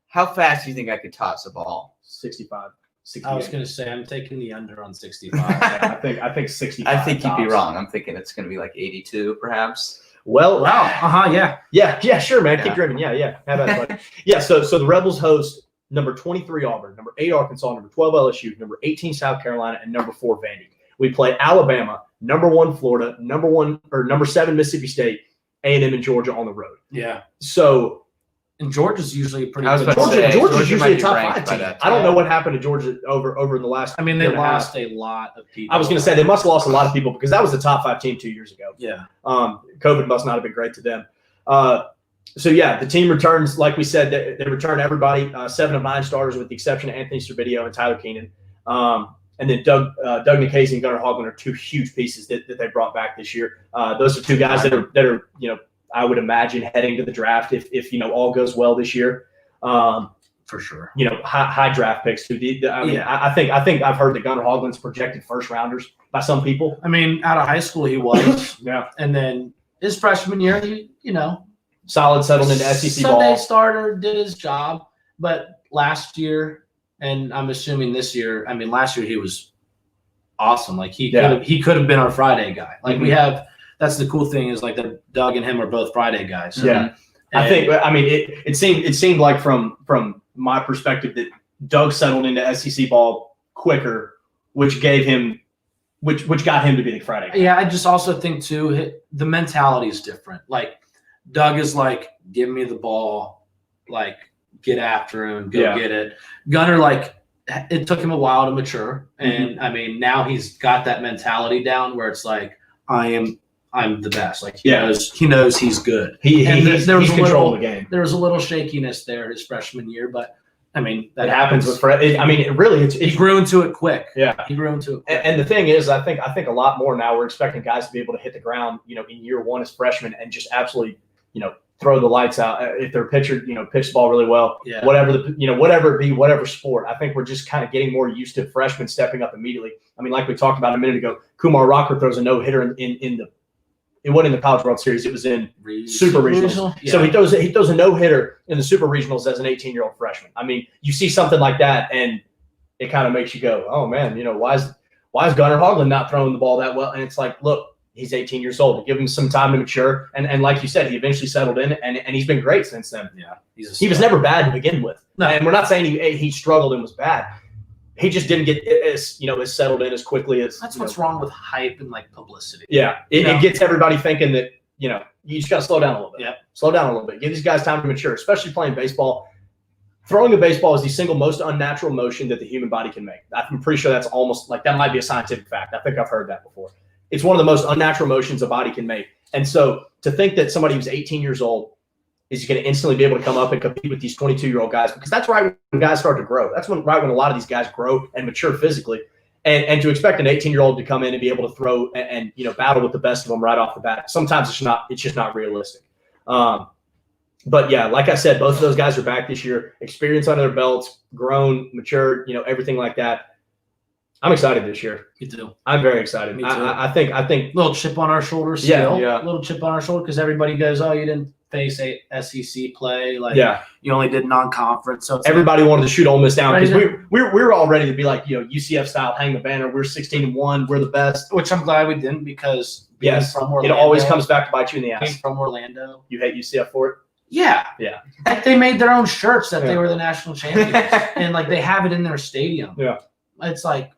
how fast do you think I could toss a ball? 65, 68. I was going to say I'm taking the under on 65. I think 65. I think you'd be tops. wrong. I'm thinking it's going to be like 82 perhaps. Well, Wow. Yeah. yeah, sure, man. Yeah. Kick driven. Yeah. Have at it, buddy. Yeah, so the Rebels host number 23 Auburn, number 8 Arkansas, number 12 LSU, number 18 South Carolina, and number 4 Vandy. We play Alabama, number 1 Florida, number 7 Mississippi State, A&M and Georgia on the road. Yeah. So And Georgia's usually a pretty I was good. about to say, Georgia's Georgia usually might a be top ranked 5 by team. that I don't time. know what happened to Georgia over in the last. I mean, they year and a half. lost a lot of people. I was going to say they must have lost a lot of people because that was the top 5 team 2 years ago. Yeah. COVID must not have been great to them. So yeah, the team returns, like we said, they return everybody, 7 of 9 starters with the exception of Anthony Servideo and Tyler Keenan. And then Doug Nikhazy and Gunnar Hoglund are 2 huge pieces that they brought back this year. Those are 2 guys that are I would imagine heading to the draft if all goes well this year. For sure. High draft picks too. I think I've heard that Gunnar Hoglund's projected first rounders by some people. I mean, out of high school he was. Yeah. And then his freshman year, Solid, settled into SEC Sunday ball. starter, did his job. But last year, and I'm assuming this year, I mean, last year he was awesome. Like he could have been our Friday guy. Like we have. That's the cool thing is like that Doug and him are both Friday guys. So, Yeah. It seemed like from my perspective that Doug settled into SEC ball quicker, which got him to be the Friday guy. Yeah, I just also think too the mentality is different. Like Doug is like, give me the ball, like get after him, go get it. Gunnar, like it took him a while to mature, and I mean now he's got that mentality down where it's like I'm the best. Like he knows he's good. He's controlling the game. There was a little shakiness there his freshman year, but I mean that happens with Fred. He grew into it quick. Yeah, he grew into it quick. And the thing is, I think a lot more now. We're expecting guys to be able to hit the ground, in year 1 as freshmen and just absolutely, throw the lights out. If they're pitcher, pitch the ball really well. Yeah. Whatever sport. I think we're just kind of getting more used to freshmen stepping up immediately. I mean, like we talked about a minute ago, Kumar Rocker throws a no-hitter in the. It wasn't in the College World Series. It was in Super Regionals. Yeah. So he throws a no-hitter in the Super Regionals as an 18-year-old freshman. I mean, you see something like that, and it kind of makes you go, "Oh man, why is Gunnar Hoglund not throwing the ball that well?" And it's like, look, he's 18 years old. Give him some time to mature, and like you said, he eventually settled in, and he's been great since then. Yeah, he was never bad to begin with. No. And we're not saying he struggled and was bad. He just didn't get as settled in as quickly as. That's what's wrong with hype and like publicity. Yeah, it gets everybody thinking that you just got to slow down a little bit. Yeah, slow down a little bit. Give these guys time to mature, especially playing baseball. Throwing a baseball is the single most unnatural motion that the human body can make. I'm pretty sure that's almost like that might be a scientific fact. I think I've heard that before. It's one of the most unnatural motions a body can make. And so to think that somebody who's 18 years old is going to instantly be able to come up and compete with these 22-year-old guys, because that's right when guys start to grow. That's when a lot of these guys grow and mature physically. And to expect an 18-year-old to come in and be able to throw and battle with the best of them right off the bat, sometimes it's just not realistic. But yeah, like I said, both of those guys are back this year, experience under their belts, grown, matured, everything like that. I'm excited this year. Me too. I'm very excited. Me too. I think little chip on our shoulder still. Yeah. Little chip on our shoulder because everybody goes, "Oh, you didn't face a SEC play. Like you only did non-conference." So it's everybody wanted to shoot Ole Miss down because we were all ready to be like, UCF style, hang the banner. We're 16-1. We're the best. Which I'm glad we didn't because from Orlando, it always comes back to bite you in the ass. Being from Orlando. You hate UCF for it? Yeah. Yeah. Like they made their own shirts that they were the national champions. And like they have it in their stadium. Yeah. It's like,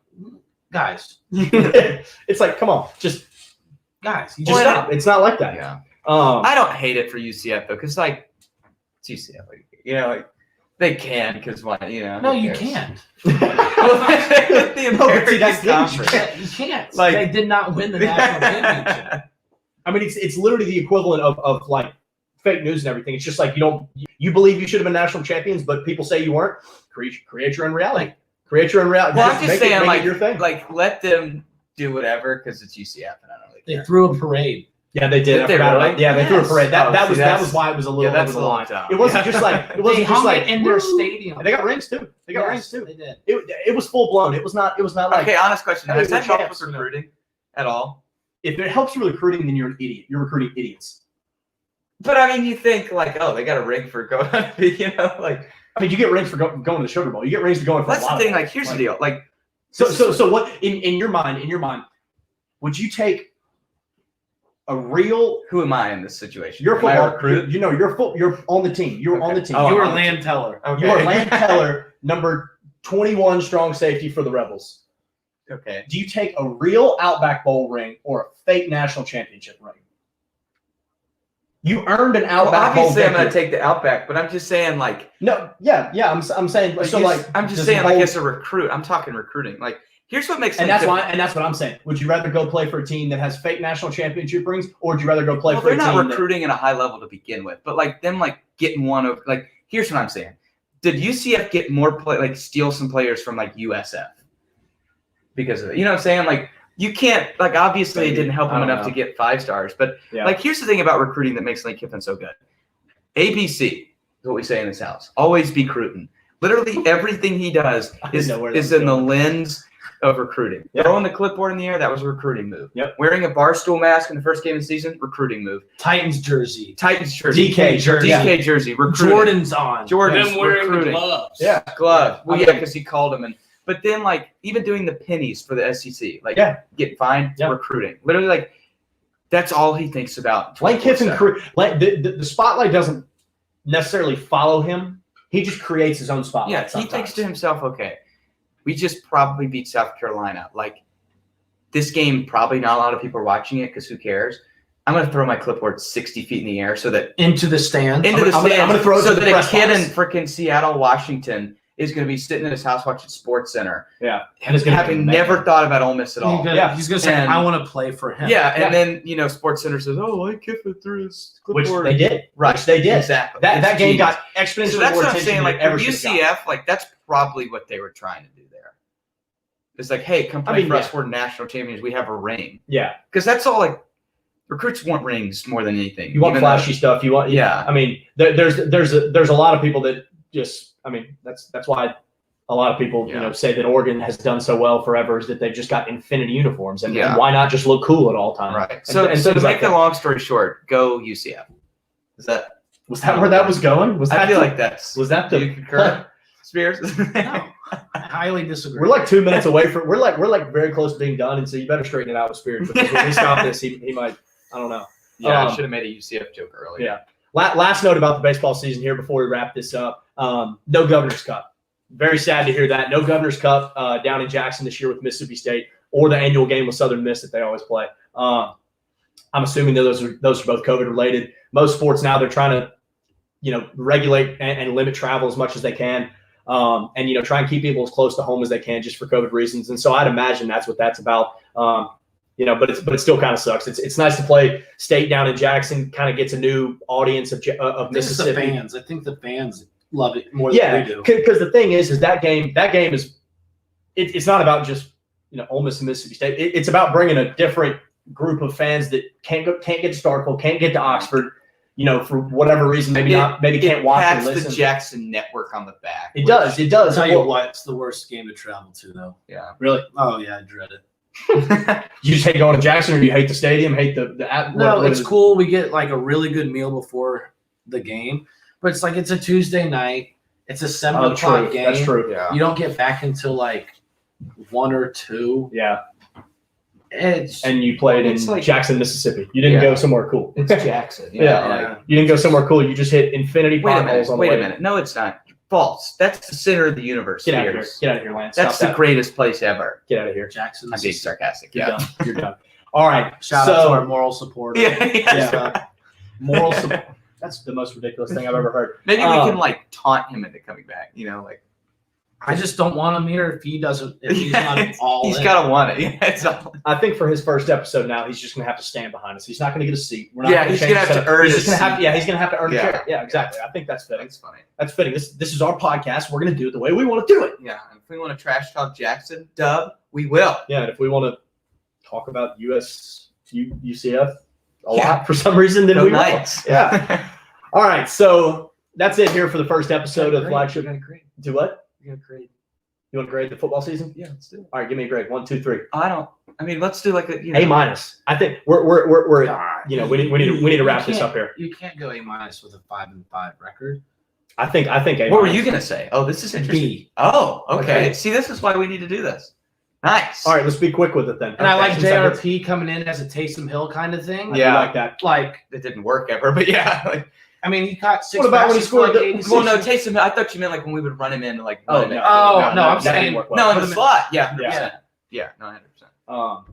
guys. It's like, come on, just guys. You just stop. It's not like that. Yeah. I don't hate it for UCF though, because it's UCF. They can because what No, you can't. The American Conference. You can't. Like they did not win the national championship. I mean, it's literally the equivalent of like fake news and everything. It's just like you believe you should have been national champions, but people say you weren't. Create your own reality. Create your own reality. Well, I'm just saying, make it your thing. Like let them do whatever because it's UCF, and I don't really care. They threw a parade. Yeah, they did. Did I they forgot really? about. Yeah, they threw a Yes. parade. That Oh, see, that that's- was why it was a little that's over the a little line. dumb. It wasn't Yeah. just like it They wasn't just hung like it in their woo. stadium. They got rings too. They got rings too. They did. It was full blown. It was not like Okay, honest question. I mean, Has that we're helped champs, with you know. recruiting at all? if it helps you with recruiting, then you're an idiot. You're recruiting idiots. But I mean, you think like, oh, they got a ring for going on, you know, like I mean, you get rings for going to the Sugar Bowl. You get rings for going for that's a lot the thing. of Like, here's the deal. Like, So what in your mind? Would you take a real? who am I in this situation? You're Am I a football. recruit? You're on the team. You're on the team. Oh, You were I'm- Land Teller. Okay. You are Land Teller, number 21 strong safety for the Rebels. Okay. Do you take a real Outback Bowl ring or a fake national championship ring? You earned an Well, Outback Bowl obviously, I'm going to victory. take the Outback, but I'm just saying, like, No, yeah. I'm saying like, so. you- Like I'm just does saying, the like, whole- as a recruit, I'm talking recruiting. Like, here's what makes and things that's why, different. and that's what I'm saying. Would you rather go play for a team that has fake national championship rings, or would you rather go play Well, for a they're team not recruiting at a high level to begin with, but like them, like getting one of like. Here's what I'm saying: did UCF get more play, like steal some players from like USF because of it? You know what I'm saying? Like you can't like obviously it didn't help I them don't enough know. to get 5 stars, but Yeah. like here's the thing about recruiting that makes Lane Kiffin so good. ABC is what we say in this house. Always be recruiting. Literally everything he does I didn't is know where that is was in the going. lens of recruiting. Yep. Throwing the clipboard in the air, that was a recruiting move. Yep. Wearing a Barstool mask in the first game of the season, recruiting move. Titans jersey. Titans jersey. DK jersey. DK jersey. Recruiting. Jordan's on. Jordan's Them wearing the recruiting. gloves. Yeah. Glove. Well, I yeah, mean- because he called him. But then, like, even doing the pennies for the SEC, like, Yeah. getting fined, Yeah. recruiting. Literally, like, that's all he thinks about. Lane Kiffin, 24/7. the spotlight doesn't necessarily follow him. He just creates his own spotlight. Yeah, he sometimes. thinks to himself, okay, we just probably beat South Carolina. Like, this game, probably not a lot of people are watching it because who cares? I'm going to throw my clipboard 60 feet in the air so that Into the stand. into the I'm gonna stands, throw it so to the that a press kid box. in freaking Seattle, Washington is going to be sitting in his house watching Sports Center, Yeah. And it's gonna having be never thought about Ole Miss at all. Yeah. He's gonna say, And- "I want to play for him." Yeah, and Yeah. then Sports Center says, "Oh, Lane Kiffin threw his which clipboard." they did. Right, Which they did. exactly. That It's game genius. got exponentially So that's more what I'm attention saying. than Like it ever for should have UCF, like that's probably what they were trying to do there. It's like, hey, come play mean, for yeah. us. We're national champions. We have a ring. Yeah. Because that's all. Like recruits want rings more than anything. You want Even though- flashy stuff. You want. Yeah. I mean, there's a lot of people that just. I mean, that's why a lot of people Yeah. say that Oregon has done so well forever is that they've just got infinity uniforms and Yeah. why not just look cool at all times? Right. So, and so to things like make the that. long story short, go UCF. Is that? Was that where that was going? Was that I feel the- like that's. was that Do the you concur, Spears? No, I highly disagree. We're like 2 minutes away from. We're like very close to being done, and so you better straighten it out with Spirit because when we stop this, he might. I don't know. Yeah, I Um, should have made a UCF joke earlier. Yeah. Last note about the baseball season here before we wrap this up. No Governor's Cup. Very sad to hear that. No Governor's Cup down in Jackson this year with Mississippi State or the annual game with Southern Miss that they always play. I'm assuming that those are both COVID related. Most sports now they're trying to, regulate and limit travel as much as they can. And try and keep people as close to home as they can just for COVID reasons. And so I'd imagine that's what that's about. But it still kind of sucks. It's nice to play state down in Jackson. Kind of gets a new audience of This is the Mississippi. fans. I think the fans love it more than Yeah, we do. because the thing is that game is it's not about just Ole Miss and Mississippi State. It's about bringing a different group of fans that can't get to Starkville, can't get to Oxford. For whatever reason, maybe can't watch or pats listen. the Jackson network on the back. It does. I'll tell you Well, what, it's the worst game to travel to, though. Yeah. really. Oh yeah, I dread it. You just hate going to Jackson, or you hate the stadium, hate the No, what it's is it? cool. We get like a really good meal before the game, but it's like it's a Tuesday night. It's a 7 Oh, o'clock true. game. That's true. Yeah. You don't get back until like 1 or 2. Yeah, It's and you played in It's like- Jackson, Mississippi. You didn't Yeah. go somewhere cool. It's Jackson. Yeah, like- you didn't go somewhere cool. You just hit infinity Wait a potholes minute. on the Wait way. a minute. No, it's not. False. That's the center of the universe. Get out of here. Spears. Get out of here, Lance. That's Stop the that. greatest place ever. Get out of here. Jackson. I'm being sarcastic. You're Yeah. done. You're done. All right. Shout so, out to our moral supporter. Yeah. moral support. That's the most ridiculous thing I've ever heard. Maybe we can like taunt him into coming back. Like I just don't want him here if he's not all he's in. got to want it. Yeah, it's all. I think for his first episode now, he's just going to have to stand behind us. He's not going to get a seat. We're not Yeah, gonna he's change gonna the have to setup. earn He's his just gonna have seat. Yeah, he's going to have to earn Yeah. a chair. Yeah, exactly. I think that's fitting. That's funny. That's fitting. This is our podcast. We're going to do it the way we want to do it. Yeah. If we want to trash talk Jackson, dub, we will. Yeah, and if we want to talk about UCF, a lot for some reason than Go we will. Knights. Yeah. All right, so that's it here for the first episode of Flagship. You're gonna grade. Do what? You're gonna grade. You want to grade the football season? Yeah, let's do it. All right, give me a grade. 1, 2, 3. Let's do like a A minus. I think we're we need to wrap this up here. You can't go A minus with a 5-5 record. I think A. What were minus. you gonna say? Oh, this is interesting. B. Oh, okay. Okay. See, this is why we need to do this. Nice. All right, let's be quick with it then. And I like Since I get- JRP coming in as a Taysom Hill kind of thing. I do Yeah. like that. Like, It didn't work ever, but yeah. Like, I mean, he caught 6 What about when he passes for scored like the- 86 well, no, Taysom. I thought you meant like when we would run him in to like. Oh, run him in. no. Oh, no, I'm that saying- didn't work No, well. in the slot. Yeah, 100%. Yeah. Yeah, no, 100%.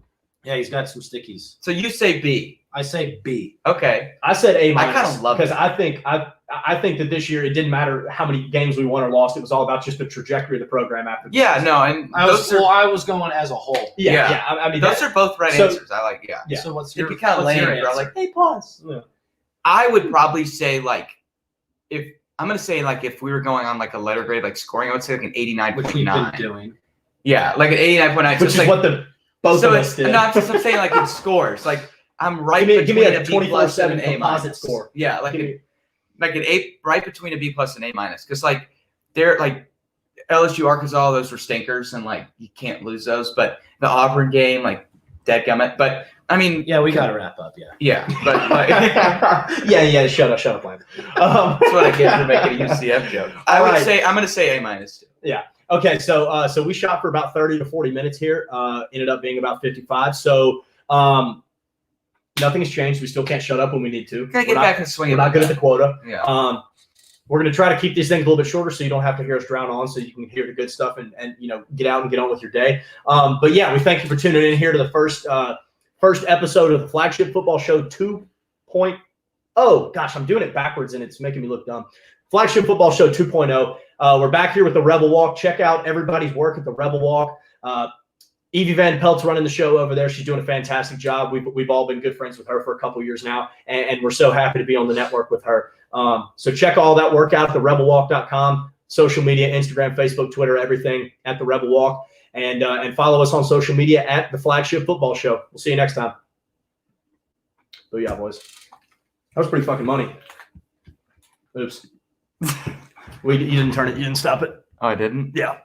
Yeah, he's got some stickies. So you say B. I say B. Okay. I said A minus. kinda love because it. I think that this year it didn't matter how many games we won or lost. It was all about just the trajectory of the program after. the Yeah, season. no, and I was going as a whole. Yeah. I mean, those are both right so- answers. I like. Yeah. Yeah. So what's It'd your be kind of what's lame. your Bro. answer? Like, hey, pause. Yeah. I would probably say like, if I'm gonna say like if we were going on like a letter grade like scoring, I would say like an which we've been 89.9. doing. Yeah, like an 89.9. which is what the both so of it's us did. not just I'm saying like in scores. Like I'm right Give me between a a B plus and 24/7 an A composite minus. score. Yeah, like Give me- like an A, right between a B plus and A minus. Because like they're like LSU, Arkansas, those were stinkers, and like you can't lose those. But the Auburn game, like dadgummit. But I mean, Yeah, we got to wrap up. Yeah. yeah, but like, yeah. Shut up, Lance. that's what I get for making a UCF joke. I All would right. say I'm gonna say A minus too. Okay, so we shot for about 30 to 40 minutes here. Ended up being about 55. So nothing has changed. We still can't shut up when we need to. Gotta get back and swing We're it. not good at the quota. Yeah. We're going to try to keep these things a little bit shorter so you don't have to hear us drown on, so you can hear the good stuff and get out and get on with your day. But yeah, we thank you for tuning in here to the first episode of the Flagship Football Show 2.0. Oh, gosh, I'm doing it backwards and it's making me look dumb. Flagship Football Show 2.0. We're back here with the Rebel Walk. Check out everybody's work at the Rebel Walk. Evie Van Pelt's running the show over there. She's doing a fantastic job. We've all been good friends with her for a couple years now, and we're so happy to be on the network with her. So check all that work out at therebelwalk.com, social media, Instagram, Facebook, Twitter, everything at the Rebel Walk, and follow us on social media at the Flagship Football Show. We'll see you next time. Booyah, boys. That was pretty fucking money. Oops. You didn't turn it. You didn't stop it. Oh, I didn't. Yeah.